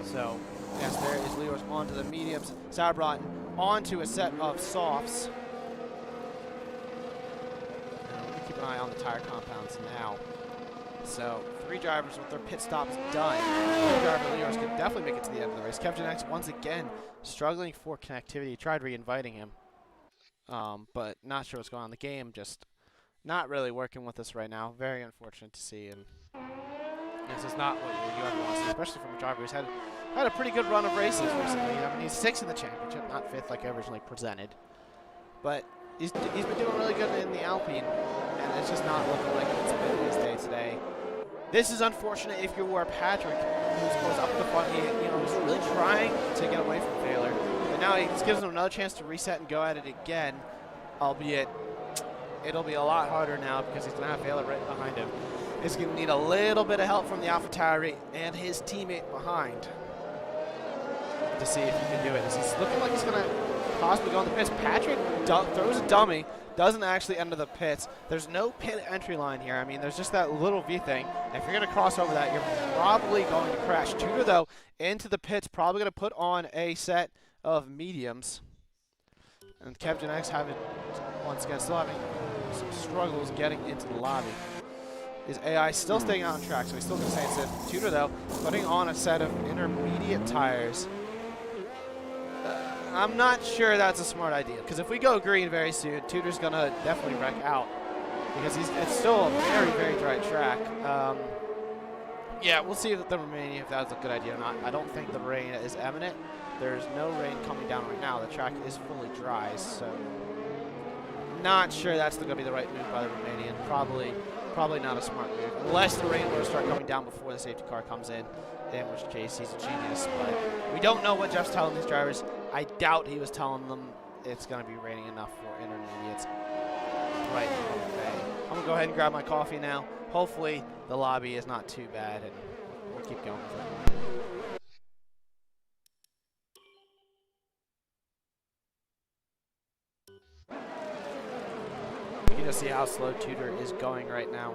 So, yes, there is Lior's onto the mediums. Sauerbrunn onto a set of softs. And keep an eye on the tire compounds now. So, 3 drivers with their pit stops done. Driver Lior's could definitely make it to the end of the race. Kevin X once again struggling for connectivity. Tried re-inviting him, but not sure what's going on. The game just not really working with us right now. Very unfortunate to see. And this is not what you ever want to see, especially from a driver who's had a pretty good run of races recently. I mean, he's 6th in the championship, not 5th like originally presented. But he's been doing really good in the Alpine, and it's just not looking like it's been his day today. This is unfortunate if you were Patrick, who was up at the front. He was really trying to get away from Failer, but now he just gives him another chance to reset and go at it again, albeit it'll be a lot harder now because he's going to have Failer right behind him. He's going to need a little bit of help from the AlphaTauri and his teammate behind to see if he can do it. It's looking like he's going to possibly go in the pits. Patrick throws a dummy, doesn't actually enter the pits. There's no pit entry line here. I mean, there's just that little V thing. If you're going to cross over that, you're probably going to crash. Tudor, though, into the pits, probably going to put on a set of mediums. And Captain X having, once again, still having some struggles getting into the lobby. Is AI still staying out on track, so he's still going to stay in fifth. Tudor, though, putting on a set of intermediate tires. I'm not sure that's a smart idea, because if we go green very soon, Tudor's going to definitely wreck out, because it's still a very, very dry track. Yeah, we'll see if the Romania, if that's a good idea or not. I don't think the rain is imminent. There's no rain coming down right now. The track is fully dry, so not sure that's going to be the right move by the Romanian. Probably not a smart move, unless the rain were to start coming down before the safety car comes in which case he's a genius. But we don't know what Jeff's telling these drivers. I doubt he was telling them it's going to be raining enough for intermediates right away. I'm going to go ahead and grab my coffee now. Hopefully the lobby is not too bad, and we'll keep going with it. You can just see how slow Tudor is going right now.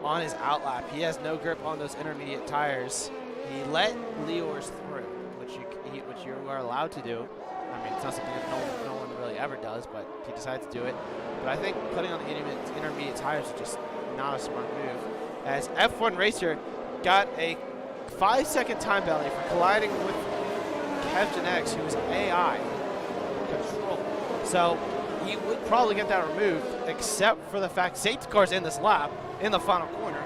On his outlap, he has no grip on those intermediate tires. He let Leors through, which you are allowed to do. I mean, it's not something that no one really ever does, but he decided to do it. But I think putting on the intermediate tires is just not a smart move, as F1 Racer got a 5-second time penalty for colliding with Kevgenetics, who is AI control. So he would probably get that removed, except for the fact safety car's in this lap, in the final corner.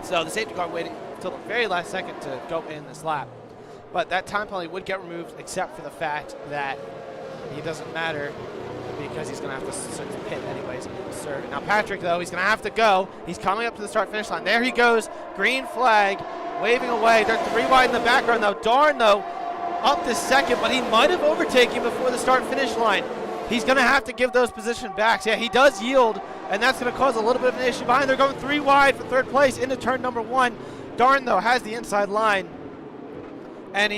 So the safety car waited until the very last second to go in this lap. But that time penalty would get removed, except for the fact that he doesn't matter, because he's going to have to pit anyways and serve it. Now Patrick, though, he's going to have to go. He's coming up to the start-finish line. There he goes, green flag, waving away. They're 3 wide in the background, though. Darn, though, up to second, but he might have overtaken before the start-finish line. He's going to have to give those position backs. Yeah, he does yield, and that's going to cause a little bit of an issue behind. They're going 3 wide for third place into turn number 1. Darn, though, has the inside line, and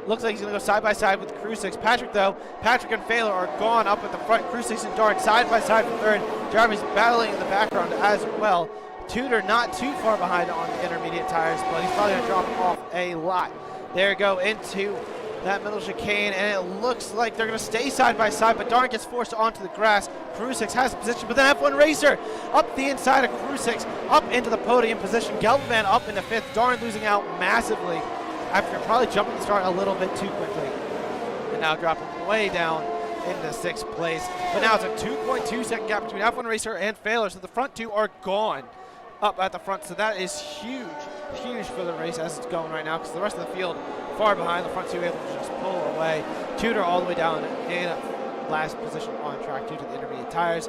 looks like he's going to go side-by-side with Krusix. Patrick, though, Patrick and Failer are gone up at the front. Krusix and Darn side-by-side for third. Jeremy's battling in the background as well. Tudor not too far behind on the intermediate tires, but he's probably going to drop off a lot. There we go into that middle chicane, and it looks like they're going to stay side-by-side, but Darn gets forced onto the grass. Krusix has the position, but then F1 Racer up the inside of Krusix, up into the podium position. Gelbman up into 5th. Darn losing out massively after probably jumping the start a little bit too quickly, and now dropping way down into 6th place. But now it's a 2.2 second gap between F1 Racer and Failer, so the front 2 are gone up at the front. So that is huge for the race as it's going right now, because the rest of the field far behind. The front 2 able to just pull away. Tudor all the way down in last position on track due to the intermediate tires.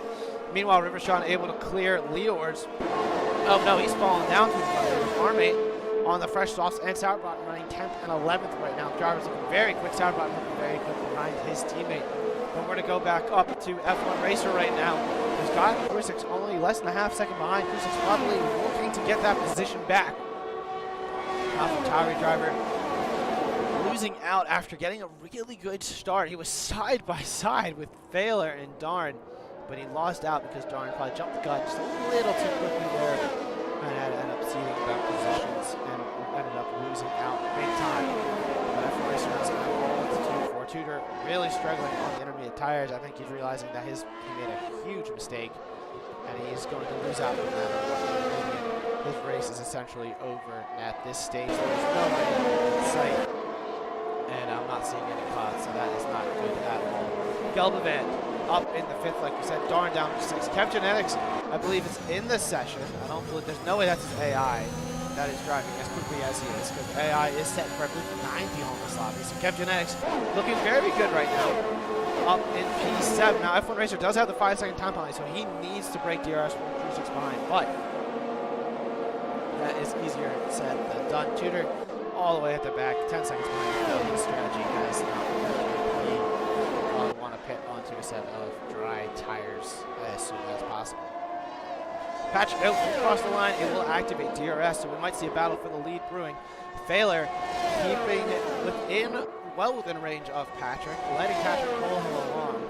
Meanwhile, Rivershawn able to clear Leors. Oh no, he's falling down to the front. Armate on the fresh softs, and Sauerbraten running 10th and 11th right now. Drivers looking very quick. Sauerbraten looking very quick behind his teammate. But we're going to go back up to F1 Racer right now, who's got Krusix only less than a half second behind. Krusix probably looking to get that position back. AlphaTauri driver losing out after getting a really good start. He was side-by-side with Failer and Darn, but he lost out because Darn probably jumped the gun just a little too quickly there, and ended up ceding back positions and ended up losing out big time. But F1 Racer has got all to do for Tudor, really struggling on the intermediate tires. I think he's realizing that he made a huge mistake, and he's going to lose out no matter what. His race is essentially over at this stage. There's no rain in sight, and I'm not seeing any clouds, so that is not good at all. Gelbman up in the 5th, like you said. Darn down to 6th. Kevgenetics, I believe, is in the session. I don't believe, there's no way that's his AI that is driving as quickly as he is, because AI is set for, I believe, 90 on this lobby. So Kevgenetics looking very good right now, up in P7. Now F1 Racer does have the 5-second time penalty, so he needs to break DRS from Krusix behind, but that is easier said than done. Tudor all the way at the back, 10 seconds behind. His strategy has not worked. He will want to pit onto a set of dry tires as soon as possible. Patrick out across the line, it will activate DRS, so we might see a battle for the lead brewing. Failer keeping it well within range of Patrick, letting Patrick pull him along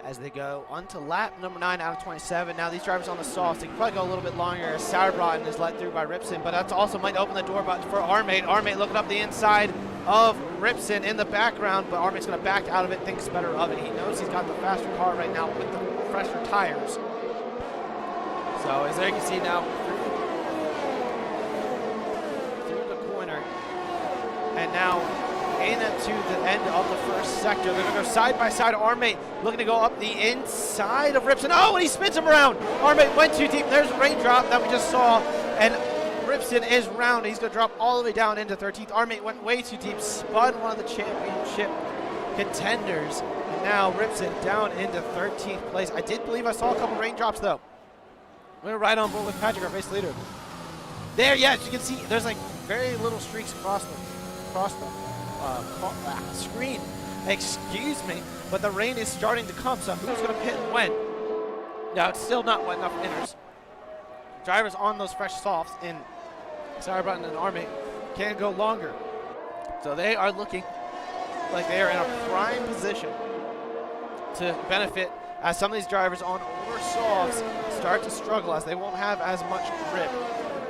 as they go onto lap number 9 out of 27. Now these drivers on the softs, they can probably go a little bit longer as Sauerbraten is let through by Ripson, but that also might open the door for Armate. Armate looking up the inside of Ripson in the background, but Armate's going to back out of it, thinks better of it. He knows he's got the faster car right now with the fresher tires. So as there you can see now, through the corner, and now into the end of the first sector. They're going to go side by side. Armate looking to go up the inside of Ripson. Oh, and he spins him around. Armate went too deep. There's a raindrop that we just saw, and Ripson is round. He's going to drop all the way down into 13th. Armate went way too deep, spun one of the championship contenders, and now Ripson down into 13th place. I did believe I saw a couple raindrops, though. I'm going to ride on board with Patrick, our race leader. There, yes, you can see there's like very little streaks across the screen. Excuse me, but the rain is starting to come, so who's going to pit when? Now, it's still not wet enough inners. Drivers on those fresh softs in Cyberbutton and Army can't go longer. So they are looking like they are in a prime position to benefit as some of these drivers on older softs start to struggle as they won't have as much grip,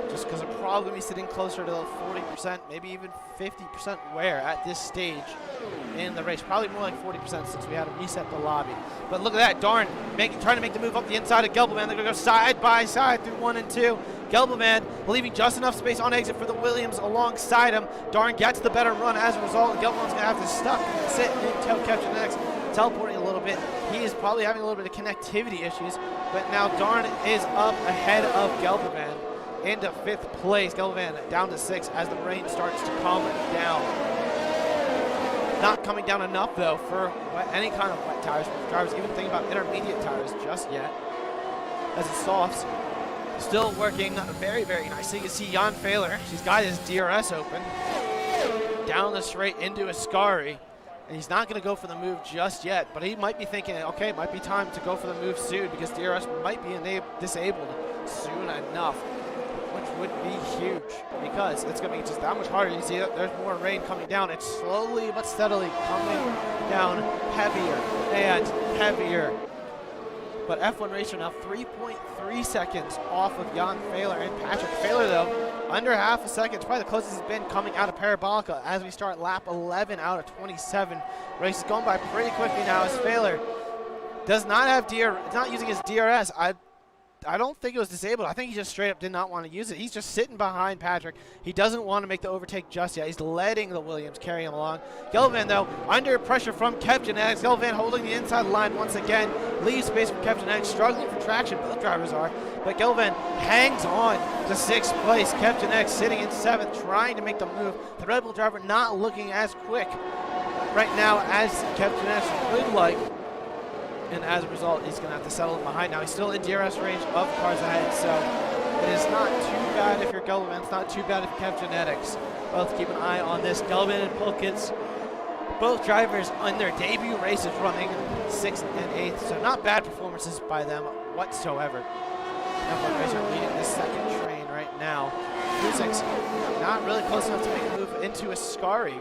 just because they're probably going to be sitting closer to the 40%, maybe even 50% wear at this stage in the race. Probably more like 40% since we had to reset the lobby. But look at that, Darn trying to make the move up the inside of Gelbelman. They're going to go side by side through 1 and 2. Gelbelman leaving just enough space on exit for the Williams alongside him. Darn gets the better run as a result. Gelbelman's going to have to sit and tail capture next, teleporting a little bit. He is probably having a little bit of connectivity issues, but now Darn is up ahead of Gelbelman into 5th place. Gelbelman down to 6 as the rain starts to come down. Not coming down enough, though, for any kind of wet tires. Drivers even thinking about intermediate tires just yet, as the softs still working very, very nicely. You can see Jan Fehler. He's got his DRS open down the straight into Ascari, and he's not going to go for the move just yet, but he might be thinking, okay, it might be time to go for the move soon because DRS might be disabled soon enough, which would be huge because it's going to be just that much harder. You see that there's more rain coming down. It's slowly but steadily coming down heavier and heavier. But F1 Racer now 3.3 seconds off of Jan Fehler and Patrick. Fehler, though, under half a second. It's probably the closest he's been coming out of Parabolica as we start lap 11 out of 27. Race is going by pretty quickly now as Fehler does not have not using his DRS. I don't think it was disabled. I think he just straight up did not want to use it. He's just sitting behind Patrick. He doesn't want to make the overtake just yet. He's letting the Williams carry him along. Gelvan, though, under pressure from Kev Genetics. Gelvan holding the inside line once again. Leaves space for Kev Genetics. Struggling for traction. Both drivers are. But Gelvan hangs on to 6th place. Kev Genetics sitting in 7th, trying to make the move. The Red Bull driver not looking as quick right now as Kev Genetics would like. And as a result, he's going to have to settle behind now. He's still in DRS range of cars ahead, so it is not too bad if you're Gelman. It's not too bad if you have Genetics. Both keep an eye on this. Gelman and Pulkins, both drivers on their debut races running 6th and 8th, so not bad performances by them whatsoever. F1 Racer leading this second train right now. Kuzik's not really close enough to make a move into Ascari.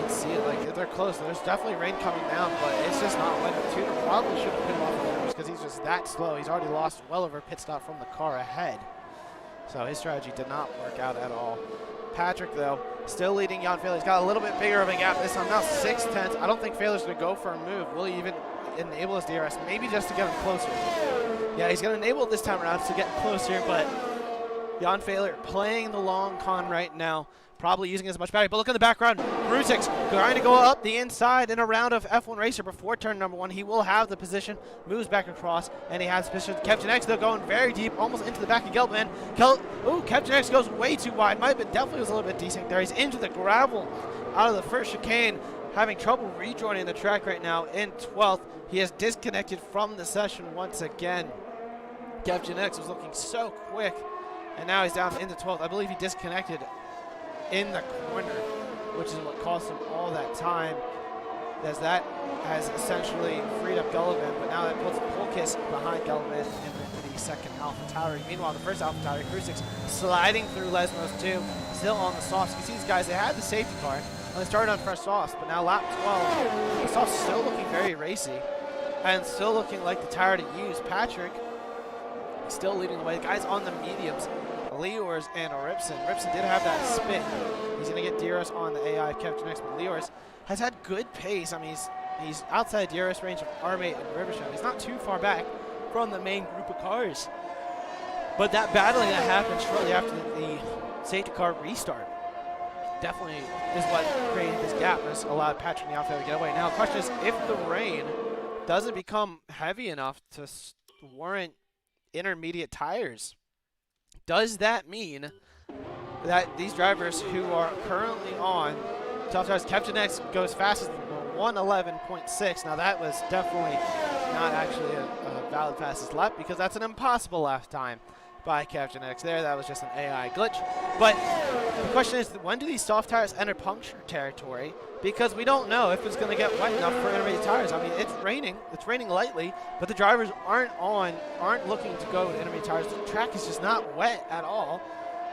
See it, like they're close. There's definitely rain coming down, but it's just not wet. The tuner probably should have put him off the numbers because he's just that slow. He's already lost well over a pit stop from the car ahead. So his strategy did not work out at all. Patrick, though, still leading Jan Fehler. He's got a little bit bigger of a gap this time. Now 6/10. I don't think Fehler's going to go for a move. Will he even enable his DRS? Maybe just to get him closer. Yeah, he's going to enable it this time around to get closer, but Jan Fehler playing the long con right now. Probably using as much battery, but look in the background. Brusix trying to go up the inside in a round of F1 Racer before turn number 1. He will have the position, moves back across, and he has position. Kevchin though going very deep, almost into the back of Gelbman. Kevchin goes way too wide. Might have been, definitely was a little bit decent there. He's into the gravel out of the first chicane, having trouble rejoining the track right now in 12th. He has disconnected from the session once again. Kevchin was looking so quick, and now he's down into 12th. I believe he disconnected in the corner, which is what cost him all that time, as that has essentially freed up Gullivan, but now that puts Polkis behind Gullivan in the second AlphaTauri. Meanwhile, the first AlphaTauri, Krusix sliding through Lesmos too, still on the softs. You can see these guys, they had the safety car, and they started on fresh softs, but now lap 12, the softs still looking very racy, and still looking like the tire to use. Patrick still leading the way. The guys on the mediums, Leors and Ripson. Ripson did have that spin. He's going to get DRS on the AI of Kevchin but Leors has had good pace. I mean, He's outside DRS range of R8 and Rivershow. He's not too far back from the main group of cars. But that battling that happened shortly after the safety car restart definitely is what created this gap and has allowed Patrick and the outfield to get away. Now the question is, if the rain doesn't become heavy enough to warrant intermediate tires, does that mean that these drivers who are currently on soft tires, Kevchenek's goes fastest, 111.6. Now that was definitely not actually a valid fastest lap because that's an impossible lap time by Kevchenek's there. That was just an AI glitch. But the question is, when do these soft tires enter puncture territory? Because we don't know if it's going to get wet enough for intermediate tires. I mean, it's raining lightly, but the drivers aren't looking to go to intermediate tires. The track is just not wet at all.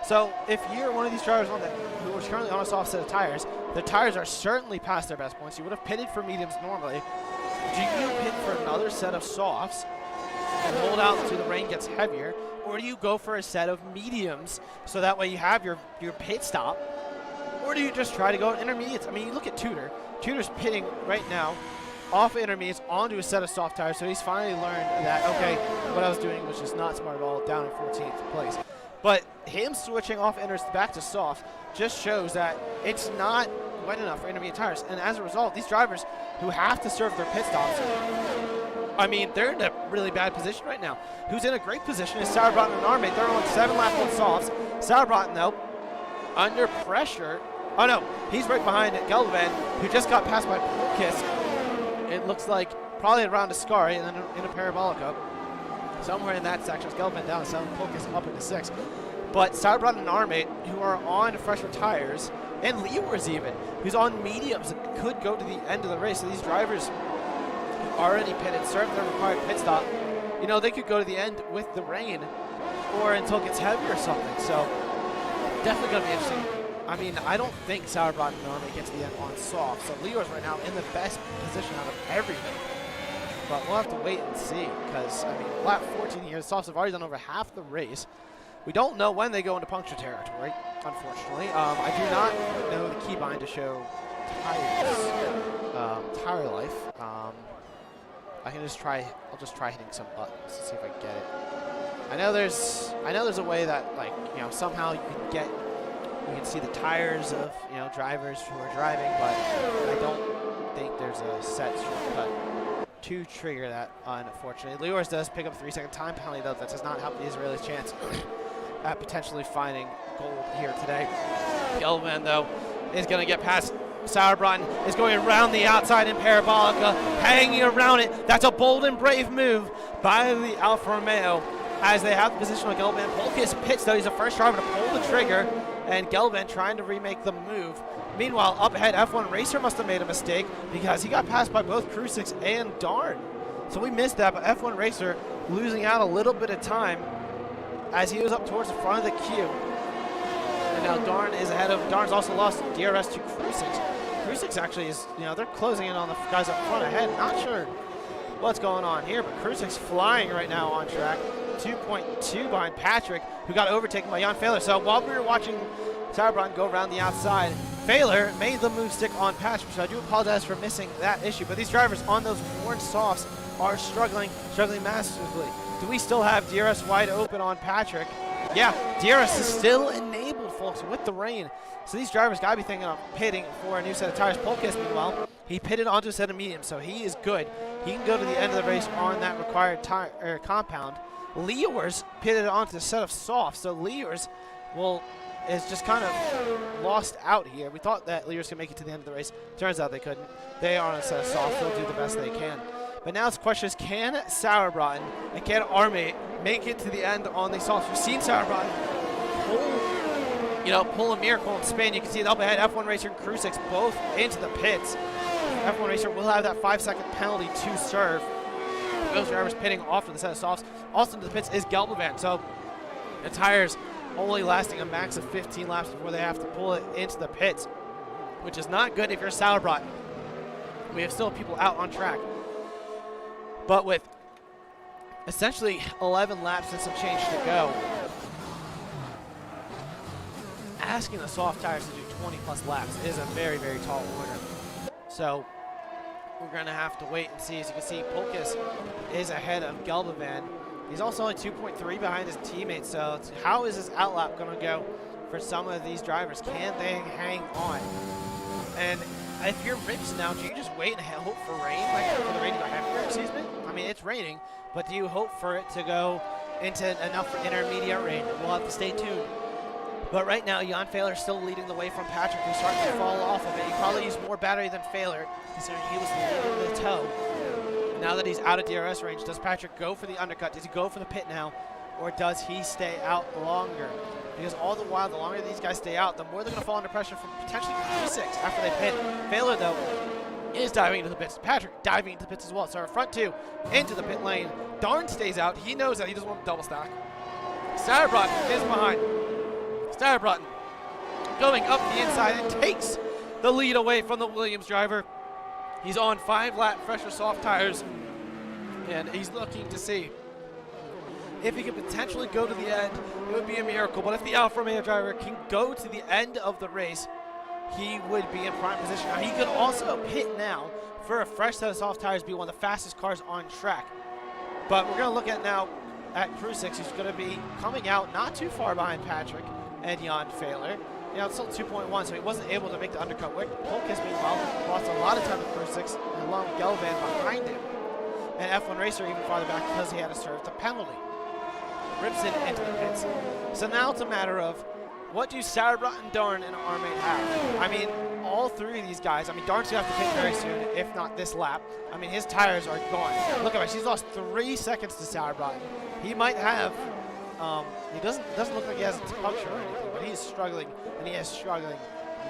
So if you're one of these drivers who is currently on a soft set of tires, the tires are certainly past their best points. You would have pitted for mediums normally. Do you pit for another set of softs and hold out until the rain gets heavier, or do you go for a set of mediums so that way you have your pit stop, or do you just try to go to intermediates? I mean, you look at Tudor. Tudor's pitting right now off intermediates onto a set of soft tires, so he's finally learned that, okay, what I was doing was just not smart at all, down in 14th place. But him switching off inters back to soft just shows that it's not wet enough for intermediate tires. And as a result, these drivers who have to serve their pit stops, I mean, they're in a really bad position right now. Who's in a great position is Sauerbraten and Armate. They're on 7 laps on softs. Sauerbraten, though, under pressure. Oh, no, he's right behind Geldervan, who just got passed by Polkis. It looks like probably around Ascari and then in a Parabolica. Somewhere in that section, Geldervan down to 7, Polkis up into 6. But Sauerbraten and Armate, who are on fresher tires, and Liewers even, who's on mediums and could go to the end of the race. So these drivers who already pitted, served their required pit stop, you know, they could go to the end with the rain or until it gets heavy or something. So definitely going to be interesting. I mean, I don't think Sauerbraten and Armate get to the end on soft. So Liewers right now in the best position out of everything. But we'll have to wait and see because, I mean, lap 14 here, the softs have already done over half the race. We don't know when they go into puncture territory, unfortunately. I do not know the keybind to show tires, tire life. I can just try. I'll just try hitting some buttons to see if I get it. I know there's a way that, like, you know, somehow you can see the tires of, you know, drivers who are driving, but I don't think there's a set shortcut to trigger that, unfortunately. Liewers does pick up a 3-second time penalty, though. That does not help the Israelis' chance at potentially finding gold here today. Geldervan, though, is going to get past Sauerbraten, is going around the outside in Parabolica, hanging around it. That's a bold and brave move by the Alfa Romeo as they have the position on Geldervan. Polkis pits, though. He's the first driver to pull the trigger, and Geldervan trying to remake the move. Meanwhile, up ahead, F1 Racer must have made a mistake because he got passed by both Krusix and Darn. So we missed that, but F1 Racer losing out a little bit of time as he was up towards the front of the queue. And now Darn is ahead of, Darn's also lost DRS to Krusix. Krusix actually is, you know, they're closing in on the guys up front ahead. Not sure what's going on here, but Krusix flying right now on track. 2.2 behind Patrick, who got overtaken by Jan Fehler. So while we were watching Sauerbraten go around the outside, Fehler made the move stick on Patrick, so I do apologize for missing that issue. But these drivers on those worn softs are struggling massively. Do we still have DRS wide open on Patrick? Yeah, DRS is still enabled, folks, with the rain. So these drivers got to be thinking of pitting for a new set of tires. Polkis, meanwhile, he pitted onto a set of mediums, so he is good. He can go to the end of the race on that required tire compound. Liewers pitted onto a set of softs, so Liewers is just kind of lost out here. We thought that Liewers could make it to the end of the race. Turns out they couldn't. They are on a set of softs. They'll do the best they can. But now the question is, can Sauerbraten and can Armate make it to the end on the softs? We've seen Sauerbraten pull a miracle in Spain. You can see it up ahead. F1 Racer and Krusix both into the pits. F1 Racer will have that 5-second penalty to serve. Those drivers pitting off of the set of softs. Also into the pits is Geldervan. So the tires only lasting a max of 15 laps before they have to pull it into the pits, which is not good if you're Sauerbraten. We have still people out on track. But with essentially 11 laps and some change to go, asking the soft tires to do 20-plus laps is a very, very tall order. So we're going to have to wait and see. As you can see, Polkis is ahead of Gelbavan. He's also only 2.3 behind his teammates, so how is this outlap going to go for some of these drivers? Can they hang on? And if you're Rips now, do you just wait and hope for rain, like for the rain to go heavier? Excuse me? I mean, it's raining, but do you hope for it to go into enough for intermediate rain? We'll have to stay tuned. But right now, Jan Fehler is still leading the way from Patrick, who's starting to fall off of it. He probably used more battery than Fehler, considering he was leading the tow. Now that he's out of DRS range, does Patrick go for the undercut? Does he go for the pit now? Or does he stay out longer? Because all the while, the longer these guys stay out, the more they're going to fall under pressure from potentially 3-6 after they pit. Fehler, though, is diving into the pits. Patrick diving into the pits as well. So our front two into the pit lane. Darn stays out. He knows that he doesn't want to double stack. Sauerbraten is behind. Sauerbraten going up the inside and takes the lead away from the Williams driver. He's on 5-lap fresher soft tires, and he's looking to see if he can potentially go to the end. It would be a miracle, but if the Alfa Romeo driver can go to the end of the race, he would be in prime position. Now, he could also pit now for a fresh set of soft tires, be one of the fastest cars on track. But we're going to look at now at Crew 6, who's going to be coming out not too far behind Patrick and Jan Fehler. You know, it's still 2.1, so he wasn't able to make the undercut work. Polkis, meanwhile, lost a lot of time with Crew 6, along with Gelvan behind him. And F1 Racer even farther back because he had to serve the penalty. Ripson into the pits. So now it's a matter of, what do Sauerbraten, Darn, and Armate have? I mean, all three of these guys, I mean, Darn's going to have to pit very soon, if not this lap. I mean, his tires are gone. Look at him, she's lost 3 seconds to Sauerbraten. He might have, he doesn't look like he has a puncture or anything, but he's struggling, and he is struggling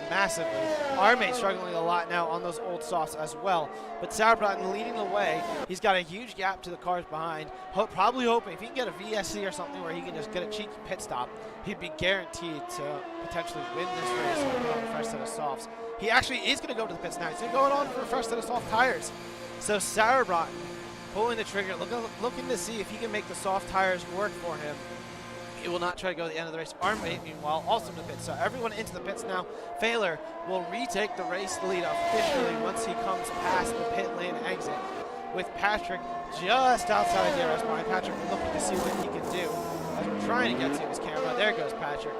massively. Armate struggling a lot now on those old softs as well. But Sauerbraten leading the way. He's got a huge gap to the cars behind. Probably hoping if he can get a VSC or something where he can just get a cheeky pit stop, he'd be guaranteed to potentially win this race and put on a fresh set of softs. He actually is going to go to the pits now. He's going on for a fresh set of soft tires. So Sauerbraten pulling the trigger, looking to see if he can make the soft tires work for him. He will not try to go to the end of the race. Armate, meanwhile, also in the pits. So everyone into the pits now. Fehler will retake the race lead officially once he comes past the pit lane exit, with Patrick just outside of DRS behind. Patrick looking to see what he can do. As we're trying to get to his camera, there goes Patrick,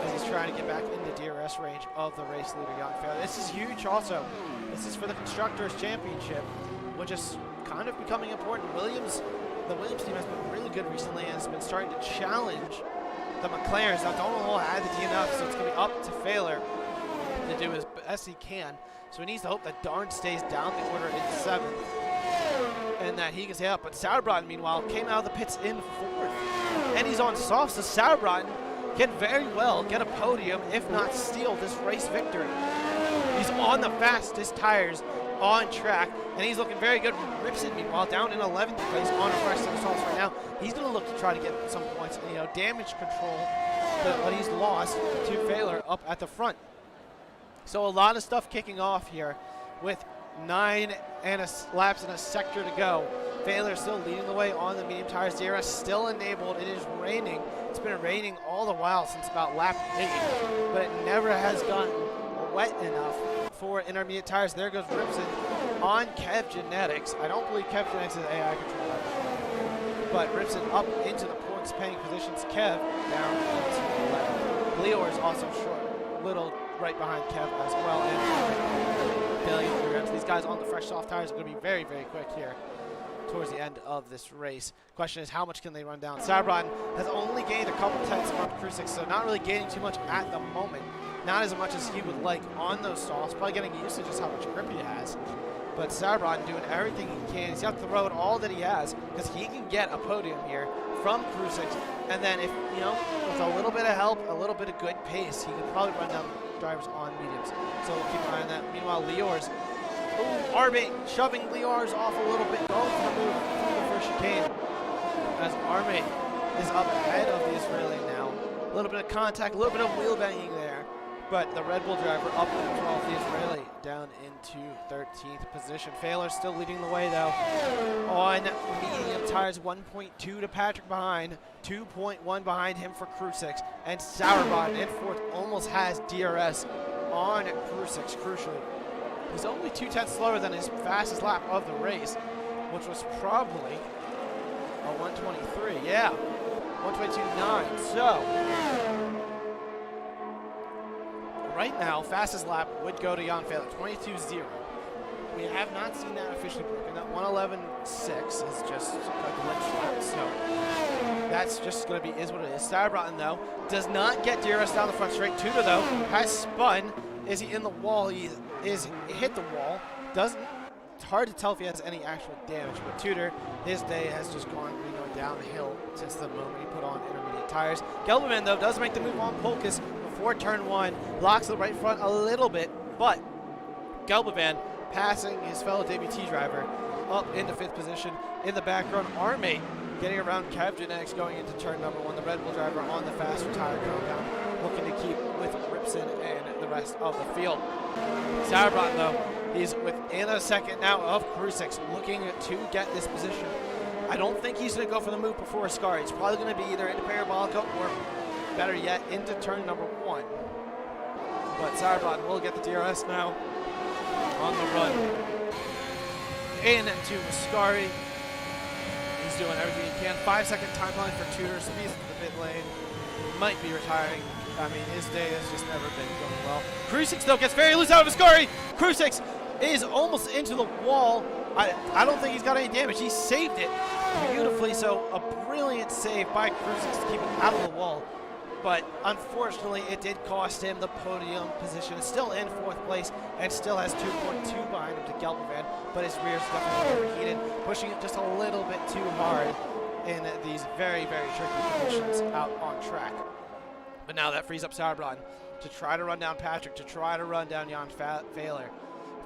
as he's trying to get back into DRS range of the race leader, Jan Fehler. This is huge also. This is for the Constructors Championship, which is kind of becoming important. The Williams team has been really good recently and has been starting to challenge the Mclarens. Now, Donald had the DNF, so it's going to be up to Fehler to do as best he can. So he needs to hope that Darn stays down the order in 7th and that he can stay up. But Sauerbraten, meanwhile, came out of the pits in 4th. And he's on soft, so Sauerbraten can very well get a podium, if not steal this race victory. He's on the fastest tires on track, and he's looking very good. Ripson, meanwhile, down in 11th place on a fresh set of salts right now. He's going to look to try to get some points, and, you know, damage control, but he's lost to Fehler up at the front. So a lot of stuff kicking off here with 9 laps and a sector to go. Fehler still leading the way on the medium tires. DRS still enabled. It is raining. It's been raining all the while since about lap 8, but it never has gotten wet enough for intermediate tires. There goes Ripson on Kev Genetics. I don't believe Kev Genetics is AI control, but Ripson up into the points paying positions. Kev down into 11. Leor is also short, little right behind Kev as well. And Billion, these guys on the fresh soft tires are going to be very, very quick here towards the end of this race. Question is, how much can they run down? Sauerbraten has only gained a couple tenths on Crew 6, so not really gaining too much at the moment. Not as much as he would like on those softs. Probably getting used to just how much grip he has. But Sauerbraten doing everything he can. He's got to throw it all that he has, because he can get a podium here from Crew 6. And then if, you know, with a little bit of help, a little bit of good pace, he could probably run down drivers on mediums. So we'll keep an eye on that. Meanwhile, Leor's, Armate shoving Leor's off a little bit, going for the move through the first chicane, as Armate is up ahead of the Israeli now. A little bit of contact, a little bit of wheel banging there. But the Red Bull driver up in 12th, the Israeli down into 13th position. Fehler still leading the way, though, on medium tires. 1.2 to Patrick behind, 2.1 behind him for Crew 6. And Sauerbraten in 4th almost has DRS on Crew 6, crucially. He's only 2/10 slower than his fastest lap of the race, which was probably a 1:23. Yeah, 1:22.9. So right now, fastest lap would go to Jan Fehler, 22.0. We have not seen that officially broken. That 1:11.6 is just a glitch lap, so that's just going to be is what it is. Sauerbraten, though, does not get DRS down the front straight. Tudor, though, has spun. Is he in the wall? He hit the wall. It's hard to tell if he has any actual damage, but Tudor, his day has just gone downhill since the moment he put on intermediate tires. Gelderman, though, does make the move on Polkus before turn 1, locks the right front a little bit, but Gelderman passing his fellow WT driver up into 5th position. In the background, Armate getting around Cav Genetics going into turn number 1. The Red Bull driver on the faster tire compound, looking to keep with Ripson and the rest of the field. Sauerbraten, though, he's within a second now of Krusix, looking to get this position. I don't think he's going to go for the move before Ascari. It's probably going to be either into Parabolica or, better yet, into turn number 1. But Sauerbraten will get the DRS now on the run into Ascari. He's doing everything he can. 5-second timeline for Tudor. Speeds to the pit lane. Might be retiring. I mean, his day has just never been going well. Krusix, though, gets very loose out of Ascari. Krusix is almost into the wall. I don't think he's got any damage. He saved it beautifully, so a brilliant save by Krusix to keep him out of the wall. But unfortunately, it did cost him the podium position. It's still in 4th place and still has 2.2 behind him to Gelderman, but his rear is definitely overheated, pushing it just a little bit too hard in these very, very tricky conditions out on track. But now that frees up Sauerbraten to try to run down Patrick, to try to run down Jan Fehler.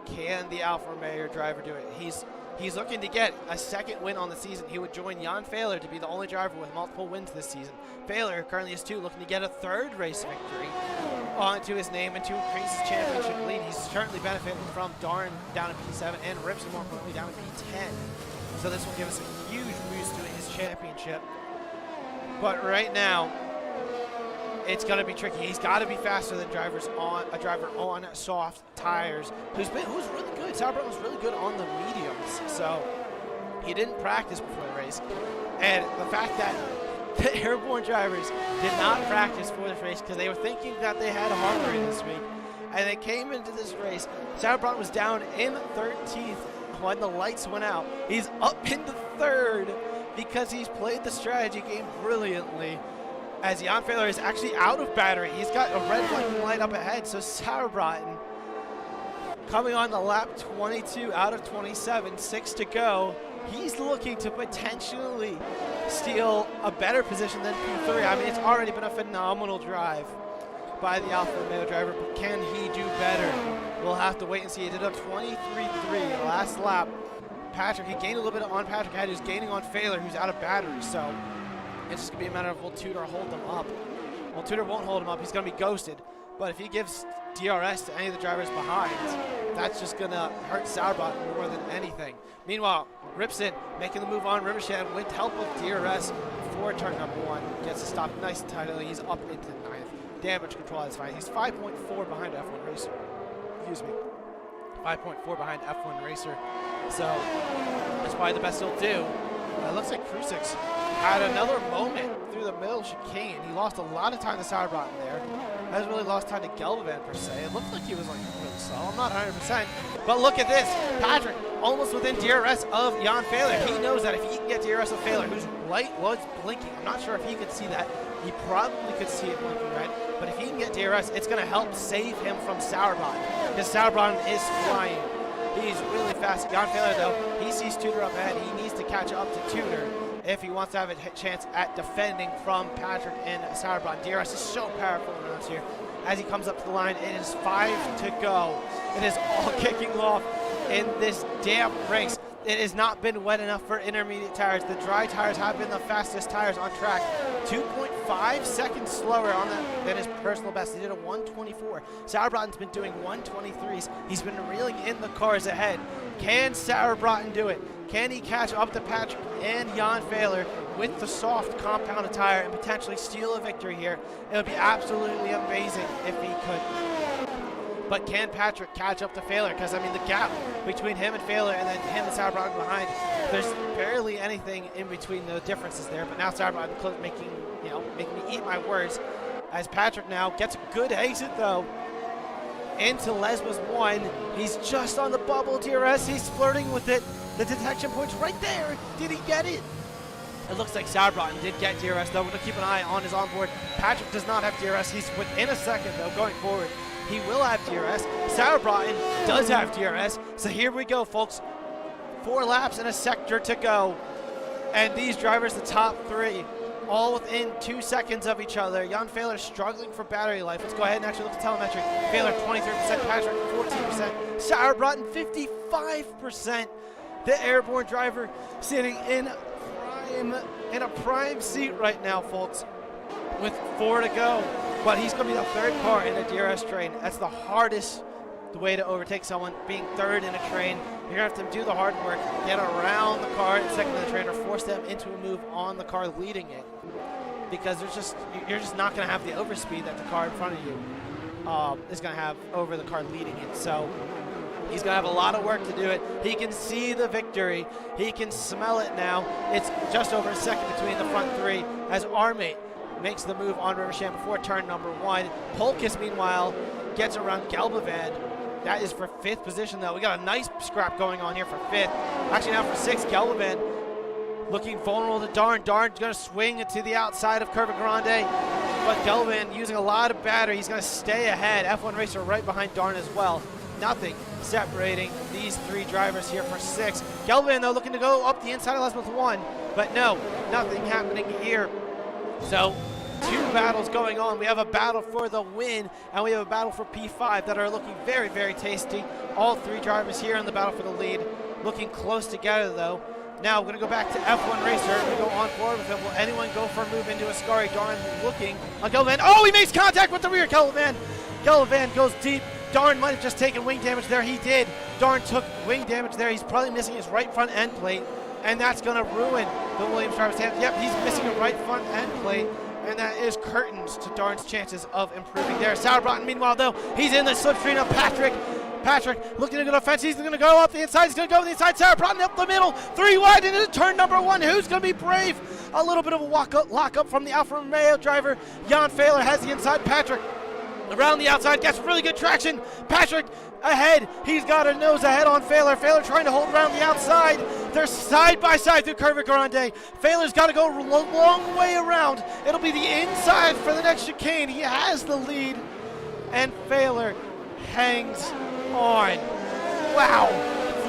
Can the Alfa Romeo driver do it? He's looking to get a 2nd win on the season. He would join Jan Fehler to be the only driver with multiple wins this season. Fehler currently has 2, looking to get a 3rd race victory onto his name and to increase his championship lead. He's certainly benefiting from Darn down at P7 and Ripson more importantly down at P10. So this will give us a huge boost to his championship. But right now, it's going to be tricky. He's got to be faster than a driver on soft tires who's really good. Sauerbraten was really good on the mediums, so he didn't practice before the race. And the fact that the airborne drivers did not practice for this race because they were thinking that they had Hungary this week, and they came into this race. Sauerbraten was down in 13th when the lights went out. He's up into 3rd because he's played the strategy game brilliantly. As Jan Fehler is actually out of battery. He's got a red blinking light up ahead, so Sauerbraten coming on the lap 22 out of 27, 6 to go. He's looking to potentially steal a better position than P3. I mean, it's already been a phenomenal drive by the Alfa Romeo driver, but can he do better? We'll have to wait and see. He did a 23.3 last lap. Patrick, he gained a little bit on Patrick ahead. He's gaining on Fehler, who's out of battery, so it's just going to be a matter of will Tudor hold them up. Well, Tudor won't hold him up. He's going to be ghosted. But if he gives DRS to any of the drivers behind, that's just going to hurt Sauerbraten more than anything. Meanwhile, Ripson making the move on Rivershed with help of DRS before turn number 1. Gets to stop nice and tightly. He's up into 9th. Damage control is fine. He's 5.4 behind F1 Racer. Excuse me. 5.4 behind F1 Racer. So that's probably the best he'll do. It looks like Krusix had another moment through the middle chicane. He lost a lot of time to Sauerbraten there. Hasn't really lost time to Gelderman per se. It looked like he was really slow. I'm not 100%. But look at this. Patrick almost within DRS of Jan Fehler. He knows that if he can get DRS of Fehler, whose light was blinking, I'm not sure if he could see that. He probably could see it blinking red. But if he can get DRS, it's going to help save him from Sauerbraten, because Sauerbraten is flying. He's really fast. Jan Fehler, though, he sees Tudor up ahead. He needs to catch up to Tudor if he wants to have a chance at defending from Patrick and Sauerbraten. DRS is so powerful around here. As he comes up to the line, it is 5 to go. It is all kicking off in this damp race. It has not been wet enough for intermediate tires. The dry tires have been the fastest tires on track. 2.5 seconds slower on that than his personal best. He did a 1:24. Sauerbraten's been doing 1:23s. He's been reeling in the cars ahead. Can Sauerbraten do it? Can he catch up to Patrick and Jan Fehler with the soft compounded tire and potentially steal a victory here? It would be absolutely amazing if he could. But can Patrick catch up to Failer? Because, I mean, the gap between him and Failer and then him and Sauerbraten behind, there's barely anything in between the differences there. But now Sauerbraten making me eat my words as Patrick now gets a good exit, though, into Lesbos 1. He's just on the bubble, DRS. He's flirting with it. The detection point's right there. Did he get it? It looks like Sauerbraten did get DRS, though. We're going to keep an eye on his onboard. Patrick does not have DRS. He's within a second, though, going forward. He will have DRS. Sauerbraten does have DRS. So here we go, folks. 4 laps and a sector to go. And these drivers, the top 3, all within 2 seconds of each other. Jan Failer struggling for battery life. Let's go ahead and actually look at telemetry. Failer 23%, Patrick 14%, Sauerbraten 55%. The airborne driver sitting in a prime seat right now, folks, with 4 to go. But he's going to be the 3rd car in a DRS train. That's the hardest way to overtake someone, being 3rd in a train. You're going to have to do the hard work, get around the car in 2nd in the train, or force them into a move on the car leading it. Because you're just not going to have the overspeed that the car in front of you is going to have over the car leading it. So he's going to have a lot of work to do it. He can see the victory. He can smell it now. It's just over a second between the front 3 as Armate makes the move on Riversham before turn number 1. Polkis, meanwhile, gets around Gelbavand. That is for 5th position, though. We got a nice scrap going on here for 5th. Actually, now for 6th, Gelbavand looking vulnerable to Darn. Darn's going to swing to the outside of Curva Grande, but Gelbavand using a lot of battery. He's going to stay ahead. F1 Racer right behind Darn as well. Nothing separating these 3 drivers here for 6th. Gelbavand, though, looking to go up the inside of Lesbos 1, but no, nothing happening here. So 2 battles going on. We have a battle for the win, and we have a battle for P5 that are looking very, very tasty. All 3 drivers here in the battle for the lead, looking close together, though. Now we're going to go back to F1 Racer. We're going to go on forward with him. Will anyone go for a move into Ascari? Darn looking on Gelbavand. Oh, he makes contact with the rear Gelbavand. Gelbavand goes deep. Darn might have just taken wing damage there. He did. Darn took wing damage there. He's probably missing his right front end plate, and that's going to ruin the Williams driver's hand. Yep, he's missing a right front end plate, and that is curtains to Darn's chances of improving there. Sauerbraten, meanwhile, though, he's in the slipstream of Patrick. Patrick looking to get offense. He's going to go up the inside. He's going to go the inside. Sauerbraten up the middle. 3 wide into turn number 1. Who's going to be brave? A little bit of a lock up from the Alfa Romeo driver. Jan Failer has the inside. Patrick around the outside, gets really good traction. Patrick ahead. He's got a nose ahead on Failer. Failer trying to hold around the outside. They're side by side through Curva Grande. Failer's got to go a long way around. It'll be the inside for the next chicane. He has the lead, and Failer hangs on. Wow.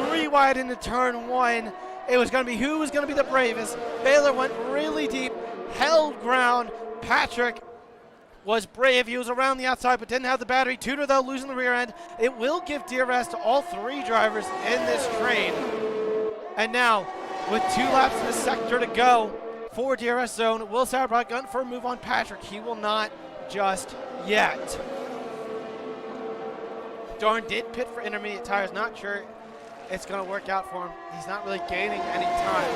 3 wide into turn 1. It was going to be who was going to be the bravest. Failer went really deep, held ground. Patrick was brave. He was around the outside but didn't have the battery. Tudor, though, losing the rear end. It will give DRS to all 3 drivers in this train. And now, with 2 laps in the sector to go for DRS zone, will Sauerbraten gun for a move on Patrick? He will not just yet. Darn did pit for intermediate tires. Not sure it's going to work out for him. He's not really gaining any time.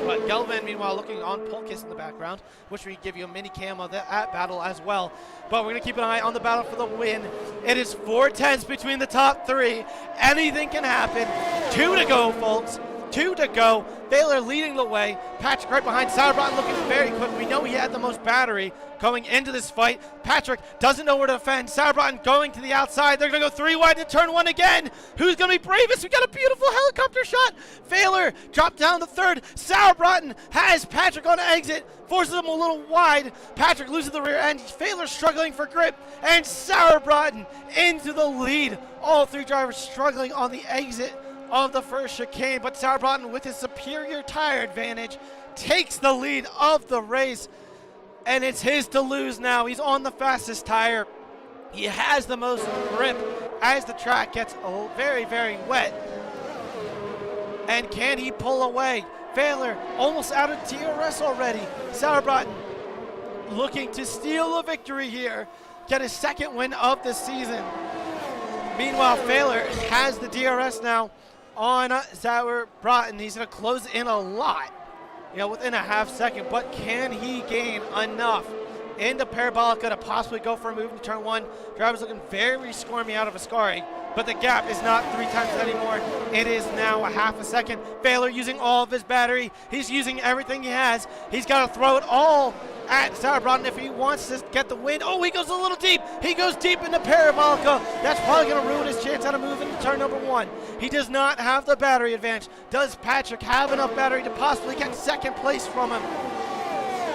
But Gelbavand, meanwhile, looking on Polkis in the background, which we give you a mini cam of that battle as well. But we're going to keep an eye on the battle for the win. It is 4 tenths between the top 3. Anything can happen. 2 to go, folks. 2 to go. Failer leading the way. Patrick right behind. Sauerbraten looking very quick. We know he had the most battery going into this fight. Patrick doesn't know where to defend. Sauerbraten going to the outside. They're going to go 3 wide to turn 1 again. Who's going to be bravest? We got a beautiful helicopter shot. Failer dropped down to 3rd. Sauerbraten has Patrick on exit. Forces him a little wide. Patrick loses the rear end. Failer struggling for grip. And Sauerbraten into the lead. All 3 drivers struggling on the exit of the first chicane, but Sauerbraten, with his superior tire advantage, takes the lead of the race, and it's his to lose now. He's on the fastest tire. He has the most grip as the track gets very, very wet. And can he pull away? Failer almost out of DRS already. Sauerbraten looking to steal a victory here, get his 2nd win of the season. Meanwhile, Failer has the DRS now on Sauerbraten. He's going to close in a lot, within a half second, but can he gain enough in the parabolica to possibly go for a move in turn 1. Driver's looking very squirmy out of Ascari, but the gap is not 3 times anymore. It is now a half a second. Baylor using all of his battery. He's using everything he has. He's got to throw it all at Sauerbraten if he wants to get the win. Oh, he goes a little deep. He goes deep in the parabolica. That's probably going to ruin his chance at a move into turn number 1. He does not have the battery advantage. Does Patrick have enough battery to possibly get second place from him?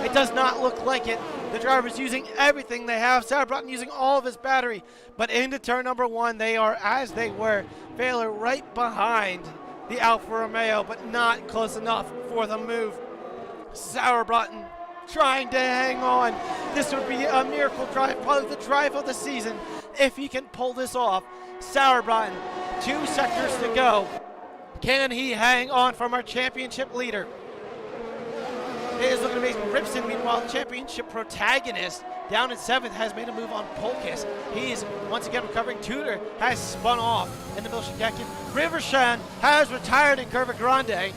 It does not look like it. The driver's using everything they have. Sauerbraten using all of his battery. But into turn number 1, they are as they were. Baylor right behind the Alfa Romeo, but not close enough for the move. Sauerbraten trying to hang on. This would be a miracle drive, probably the drive of the season, if he can pull this off. Sauerbraten, 2 sectors to go. Can he hang on from our championship leader? It is looking amazing. Ripson, meanwhile, championship protagonist, down in 7th, has made a move on Polkis. He's once again recovering. Tudor has spun off in the Milshigeki. Rivershan has retired in Curva Grande.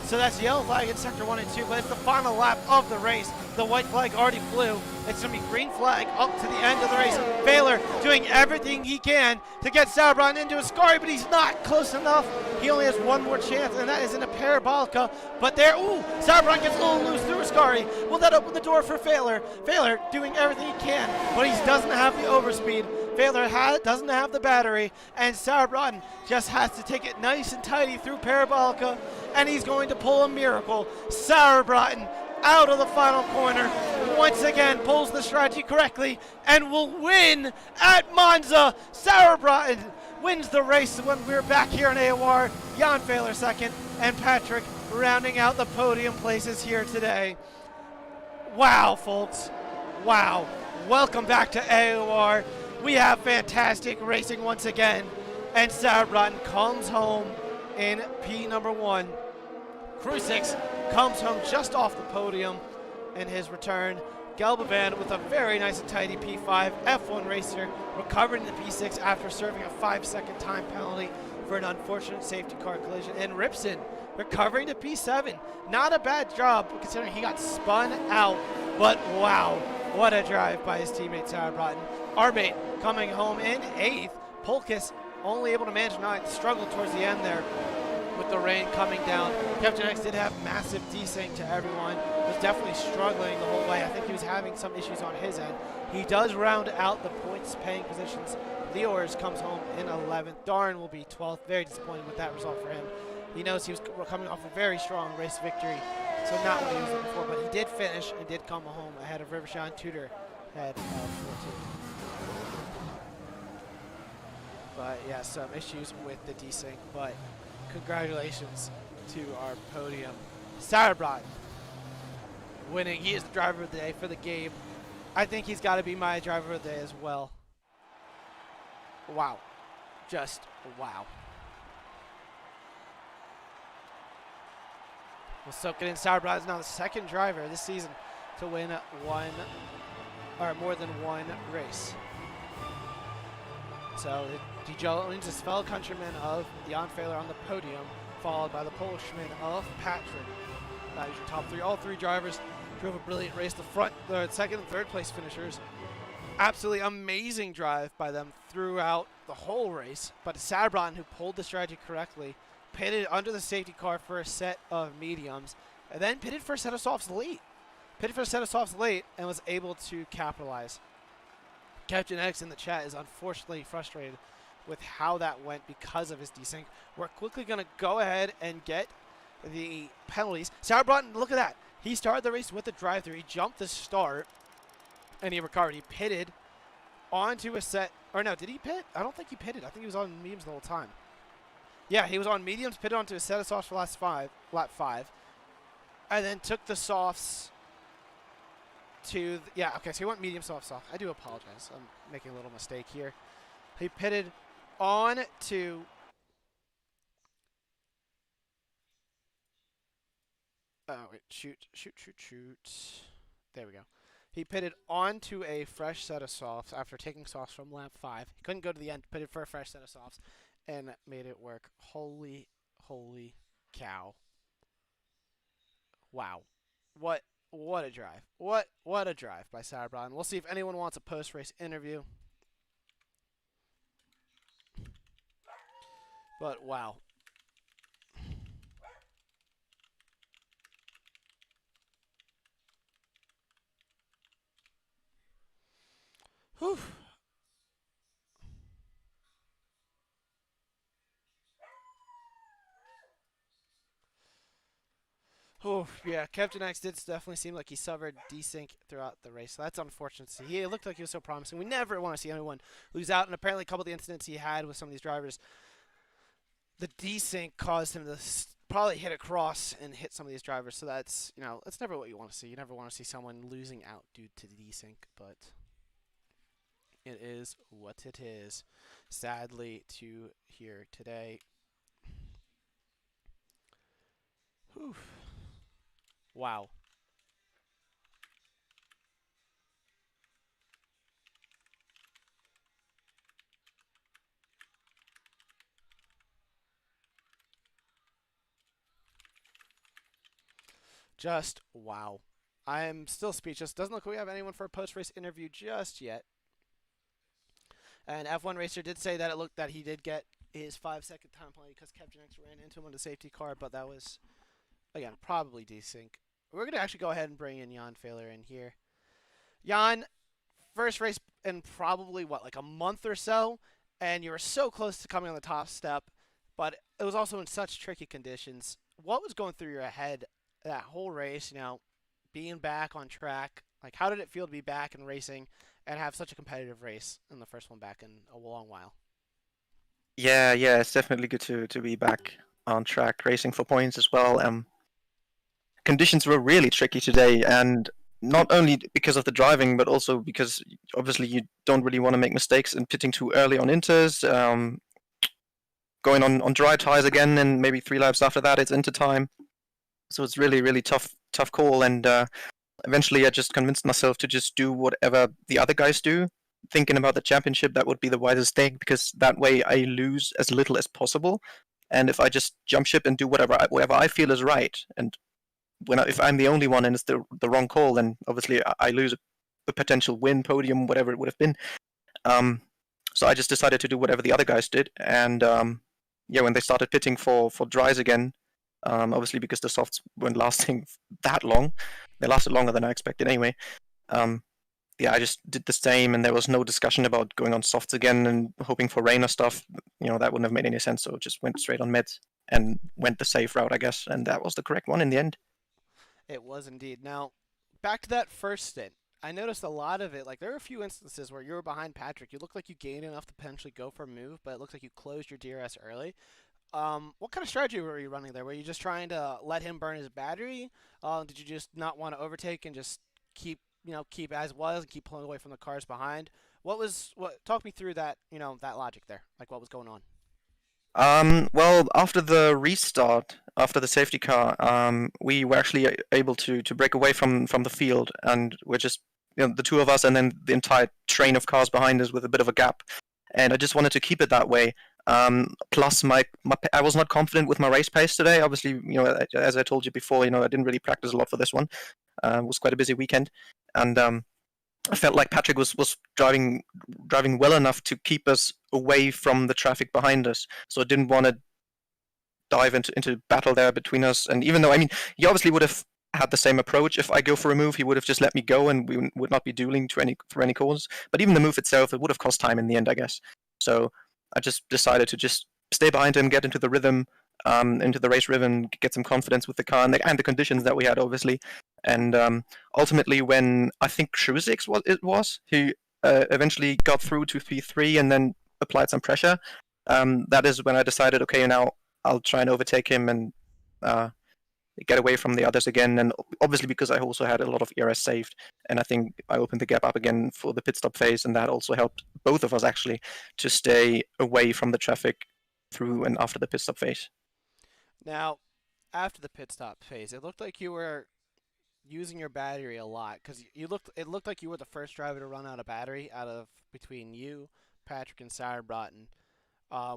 So that's yellow flag in sector 1 and 2, but it's the final lap of the race. The white flag already flew. It's going to be green flag up to the end of the race. Baylor doing everything he can to get Sauerbraten into Ascari, but he's not close enough. He only has one more chance, and that is in a parabolica. But there, ooh, Sauerbraten gets a little loose through Ascari. Will that open the door for Baylor? Baylor doing everything he can, but he doesn't have the overspeed. Baylor doesn't have the battery, and Sauerbraten just has to take it nice and tidy through parabolica, and he's going to pull a miracle. Sauerbraten out of the final corner, once again pulls the strategy correctly, and will win at Monza. Sauerbraten wins the race when we're back here in AOR. Jan Fehler second, and Patrick rounding out the podium places here today. Wow, folks. Wow. Welcome back to AOR. We have fantastic racing once again, and Sauerbraten comes home in P number 1. Krusix comes home just off the podium in his return. Gelbavan with a very nice and tidy P5. F1 racer recovering the P6 after serving a 5-second time penalty for an unfortunate safety car collision. And Ripson recovering to P7. Not a bad job considering he got spun out, but wow, what a drive by his teammate Sauerbraten. Our mate coming home in 8th. Polkis only able to manage 9th. Struggled towards the end there with the rain coming down. Captain X did have massive desync to everyone. Was definitely struggling the whole way. I think he was having some issues on his end. He does round out the points paying positions. Leors comes home in 11th. Darn will be 12th. Very disappointed with that result for him. He knows he was coming off a very strong race victory, so not what he was looking for, but he did finish and did come home ahead of Rivershaw. Tudor had 14. But yeah, some issues with the desync, but congratulations to our podium. Sauerbraten winning. He is the driver of the day for the game. I think he's got to be my driver of the day as well. Wow. Just wow. We'll soak it in. Sauerbraten is now the second driver this season to win more than one race. So he joins his fellow countryman of Jan Fehler on the podium, followed by the Polishman of Patrick. That is your top 3. All 3 drivers drove a brilliant race. The second and third place finishers. Absolutely amazing drive by them throughout the whole race. But Sauerbraten, who pulled the strategy correctly, pitted under the safety car for a set of mediums, and then pitted for a set of softs late. And was able to capitalize. Captain X in the chat is unfortunately frustrated with how that went because of his desync. We're quickly going to go ahead and get the penalties. Sauerbraten, look at that. He started the race with the drive-thru. He jumped the start, and he recovered. He pitted onto a set. Or no, did he pit? I don't think he pitted. I think he was on mediums the whole time. Yeah, he was on mediums, pitted onto a set of softs for lap 5. And then took the softs to, so he went medium soft. I do apologize. I'm making a little mistake here. He pitted on to shoot. There we go. He pitted onto a fresh set of softs after taking softs from lap 5. He couldn't go to the end, pitted for a fresh set of softs, and made it work. Holy cow. Wow. What what a drive. What a drive by Sauerbrunn. We'll see if anyone wants a post-race interview. But wow. Whew. Oh, yeah, Captain X did definitely seem like he suffered desync throughout the race. So that's unfortunate to see. He looked like he was so promising. We never want to see anyone lose out, and apparently a couple of the incidents he had with some of these drivers, the desync caused him to probably hit across and hit some of these drivers. So that's, that's never what you want to see. You never want to see someone losing out due to desync, but it is what it is. Sadly to hear today. Whew. Wow. Just wow. I am still speechless. Doesn't look like we have anyone for a post-race interview just yet. And F1 Racer did say that it looked that he did get his 5-second time penalty because Captain X ran into him on the safety car, but that was, again, probably desync. We're going to actually go ahead and bring in Jan Fehler in here. Jan, first race in probably, like a month or so, and you were so close to coming on the top step, but it was also in such tricky conditions. What was going through your head that whole race, being back on track? Like, how did it feel to be back in racing and have such a competitive race in the first one back in a long while? Yeah, it's definitely good to be back on track, racing for points as well. Conditions were really tricky today, and not only because of the driving, but also because obviously you don't really want to make mistakes in pitting too early on inters. Going on dry tires again, and maybe 3 laps after that, it's inter time. So it's really tough call, and eventually I just convinced myself to just do whatever the other guys do. Thinking about the championship, that would be the wisest thing, because that way I lose as little as possible. And if I just jump ship and do whatever I feel is right, and if I'm the only one and it's the wrong call, then obviously I lose a potential win, podium, whatever it would have been. So I just decided to do whatever the other guys did, and when they started pitting for dries again, obviously because the softs weren't lasting that long, they lasted longer than I expected anyway. I just did the same, and there was no discussion about going on softs again and hoping for rain or stuff. That wouldn't have made any sense, so just went straight on mids and went the safe route, I guess, and that was the correct one in the end. It was indeed. Now, back to that first stint. I noticed a lot of it, like there were a few instances where you were behind Patrick. You looked like you gained enough to potentially go for a move, but it looked like you closed your DRS early. What kind of strategy were you running there? Were you just trying to let him burn his battery? Did you just not want to overtake and just keep as was and keep pulling away from the cars behind? Talk me through that, that logic there, like what was going on? Well, after the restart, after the safety car, we were actually able to break away from the field, and we're just the two of us, and then the entire train of cars behind us with a bit of a gap. And I just wanted to keep it that way. Plus, I was not confident with my race pace today. Obviously, as I told you before, I didn't really practice a lot for this one. It was quite a busy weekend, and I felt like Patrick was driving well enough to keep us away from the traffic behind us. So I didn't want to dive into battle there between us. And even though, he obviously would have had the same approach. If I go for a move, he would have just let me go, and we would not be dueling for any cause. But even the move itself, it would have cost time in the end, I guess. So I just decided to just stay behind him, get into the rhythm, into the race rhythm, get some confidence with the car and the conditions that we had, obviously. And ultimately, when I think Shruzix was who eventually got through to P3 and then applied some pressure, that is when I decided, okay, now I'll try and overtake him and get away from the others again. And obviously because I also had a lot of ERS saved, and I think I opened the gap up again for the pit stop phase, and that also helped both of us actually to stay away from the traffic through and after the pit stop phase. Now, after the pit stop phase, it looked like you were using your battery a lot, because it looked like you were the first driver to run out of battery between you, Patrick, and Sauerbrunn.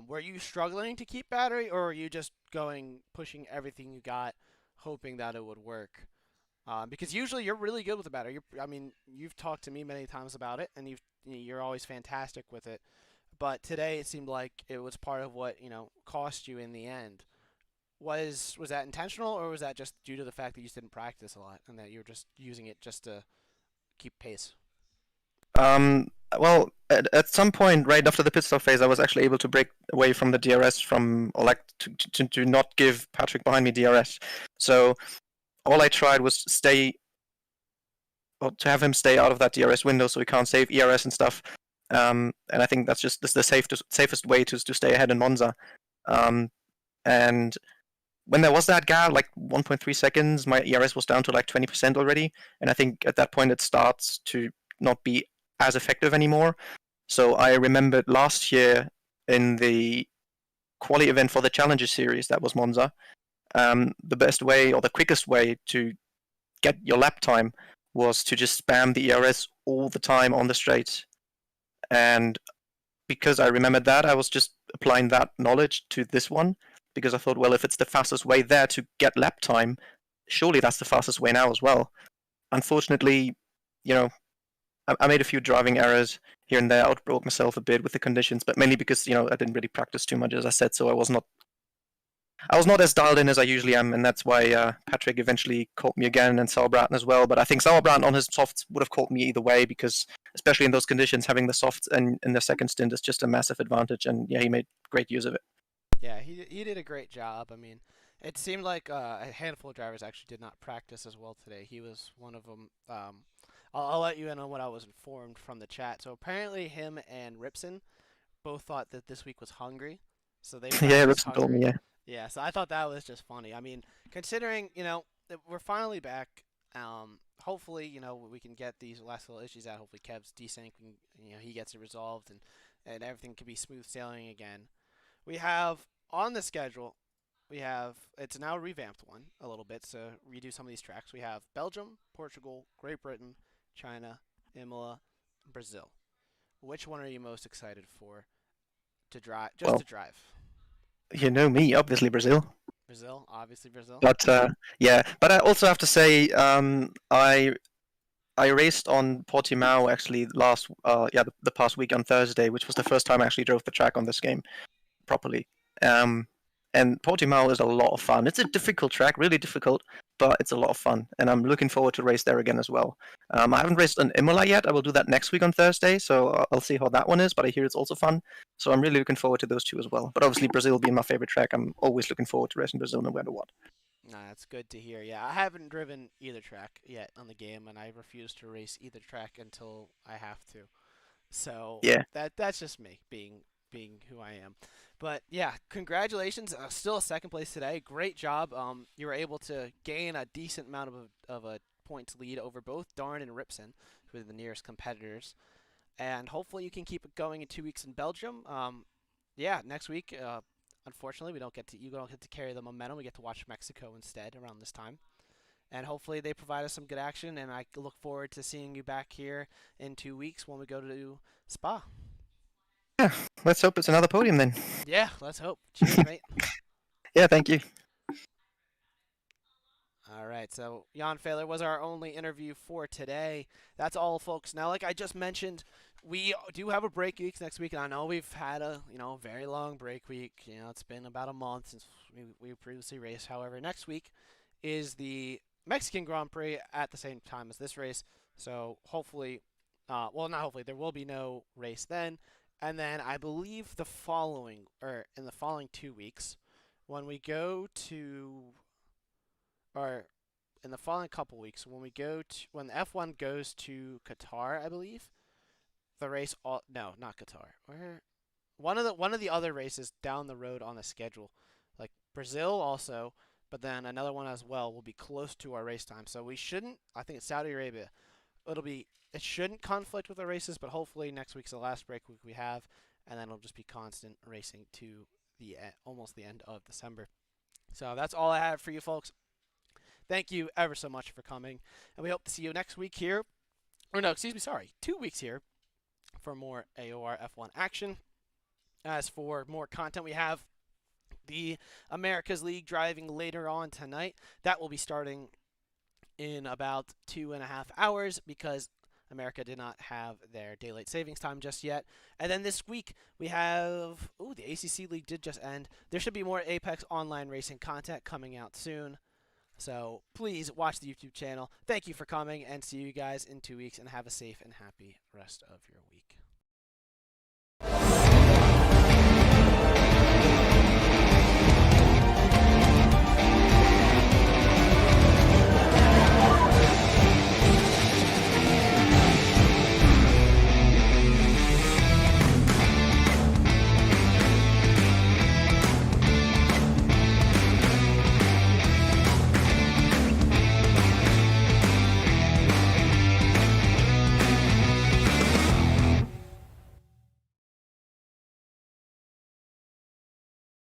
Were you struggling to keep battery, or were you just pushing everything you got, hoping that it would work? Because usually you're really good with the battery. I mean, you've talked to me many times about it, and you're always fantastic with it. But today it seemed like it was part of what cost you in the end. Was that intentional, or was that just due to the fact that you just didn't practice a lot and that you were just using it just to keep pace? Well, at some point right after the pit stop phase, I was actually able to break away from the DRS or like to not give Patrick behind me DRS. So all I tried was to have him stay out of that DRS window so he can't save ERS and stuff. And I think that's the safest way to stay ahead in Monza. And when there was that gap, like 1.3 seconds, my ERS was down to like 20% already. And I think at that point it starts to not be as effective anymore. So I remembered last year in the quali event for the Challenger Series, that was Monza, the best way or the quickest way to get your lap time was to just spam the ERS all the time on the straight. And because I remembered that, I was just applying that knowledge to this one, because I thought, well, if it's the fastest way there to get lap time, surely that's the fastest way now as well. Unfortunately, I made a few driving errors here and there, outbroke myself a bit with the conditions, but mainly because, I didn't really practice too much, as I said, so I was not as dialed in as I usually am, and that's why Patrick eventually caught me again, and Sauerbraten as well. But I think Sauerbraten on his softs would have caught me either way, because especially in those conditions, having the softs in the second stint is just a massive advantage, and yeah, he made great use of it. Yeah, he did a great job. I mean, it seemed like a handful of drivers actually did not practice as well today. He was one of them. I'll let you in on what I was informed from the chat. So apparently him and Ripson both thought that this week was hungry, so they Yeah, practiced Ripson told me, hungry. yeah. Yeah, so I thought that was just funny. I mean, considering, that we're finally back, hopefully, we can get these last little issues out. Hopefully Kev's desync, he gets it resolved, and everything can be smooth sailing again. We have on the schedule, it's now a revamped one a little bit, so redo some of these tracks. We have Belgium, Portugal, Great Britain, China, Imola, Brazil. Which one are you most excited for to drive? To drive. You know me, obviously Brazil. Brazil, obviously Brazil. But yeah, but I also have to say, I raced on Portimao actually the past week on Thursday, which was the first time I actually drove the track on this game properly. And Portimao is a lot of fun. It's a difficult track, really difficult, but it's a lot of fun, and I'm looking forward to race there again as well. I haven't raced on Imola yet. I will do that next week on Thursday, so I'll see how that one is, but I hear it's also fun. So I'm really looking forward to those two as well. But obviously Brazil being my favorite track, I'm always looking forward to racing Brazil no matter what. Nah, that's good to hear. Yeah, I haven't driven either track yet on the game, and I refuse to race either track until I have to. So yeah, that's just me being who I am. But yeah, congratulations. Still a second place today. Great job. You were able to gain a decent amount of a points lead over both Darn and Ripson, who are the nearest competitors. And hopefully you can keep it going in 2 weeks in Belgium. Yeah, next week, unfortunately, you don't get to carry the momentum. We get to watch Mexico instead around this time. And hopefully they provide us some good action, and I look forward to seeing you back here in 2 weeks when we go to Spa. Yeah, let's hope it's another podium then. Yeah, let's hope. Cheers, mate. Yeah, thank you. All right, so Jan Fehler was our only interview for today. That's all, folks. Now, like I just mentioned, we do have a break week next week, and I know we've had a very long break week. It's been about a month since we previously raced. However, next week is the Mexican Grand Prix at the same time as this race. So hopefully, well, not hopefully, there will be no race then. And then I believe in the following 2 weeks, when we go to, or in the following couple weeks, when the F1 goes to Qatar, I believe, the race, no, not Qatar, one of the other races down the road on the schedule, like Brazil also, but then another one as well will be close to our race time. So we shouldn't, I think it's Saudi Arabia, it shouldn't conflict with the races, but hopefully next week's the last break week we have, and then it'll just be constant racing to almost the end of December. So that's all I have for you folks. Thank you ever so much for coming, and we hope to see you next week here. Or no, excuse me, sorry, 2 weeks here for more AOR F1 action. As for more content, we have the America's League driving later on tonight. That will be starting in about 2.5 hours because America did not have their daylight savings time just yet. And then this week we have, the ACC League did just end. There should be more Apex online racing content coming out soon. So please watch the YouTube channel. Thank you for coming, and see you guys in 2 weeks, and have a safe and happy rest of your week.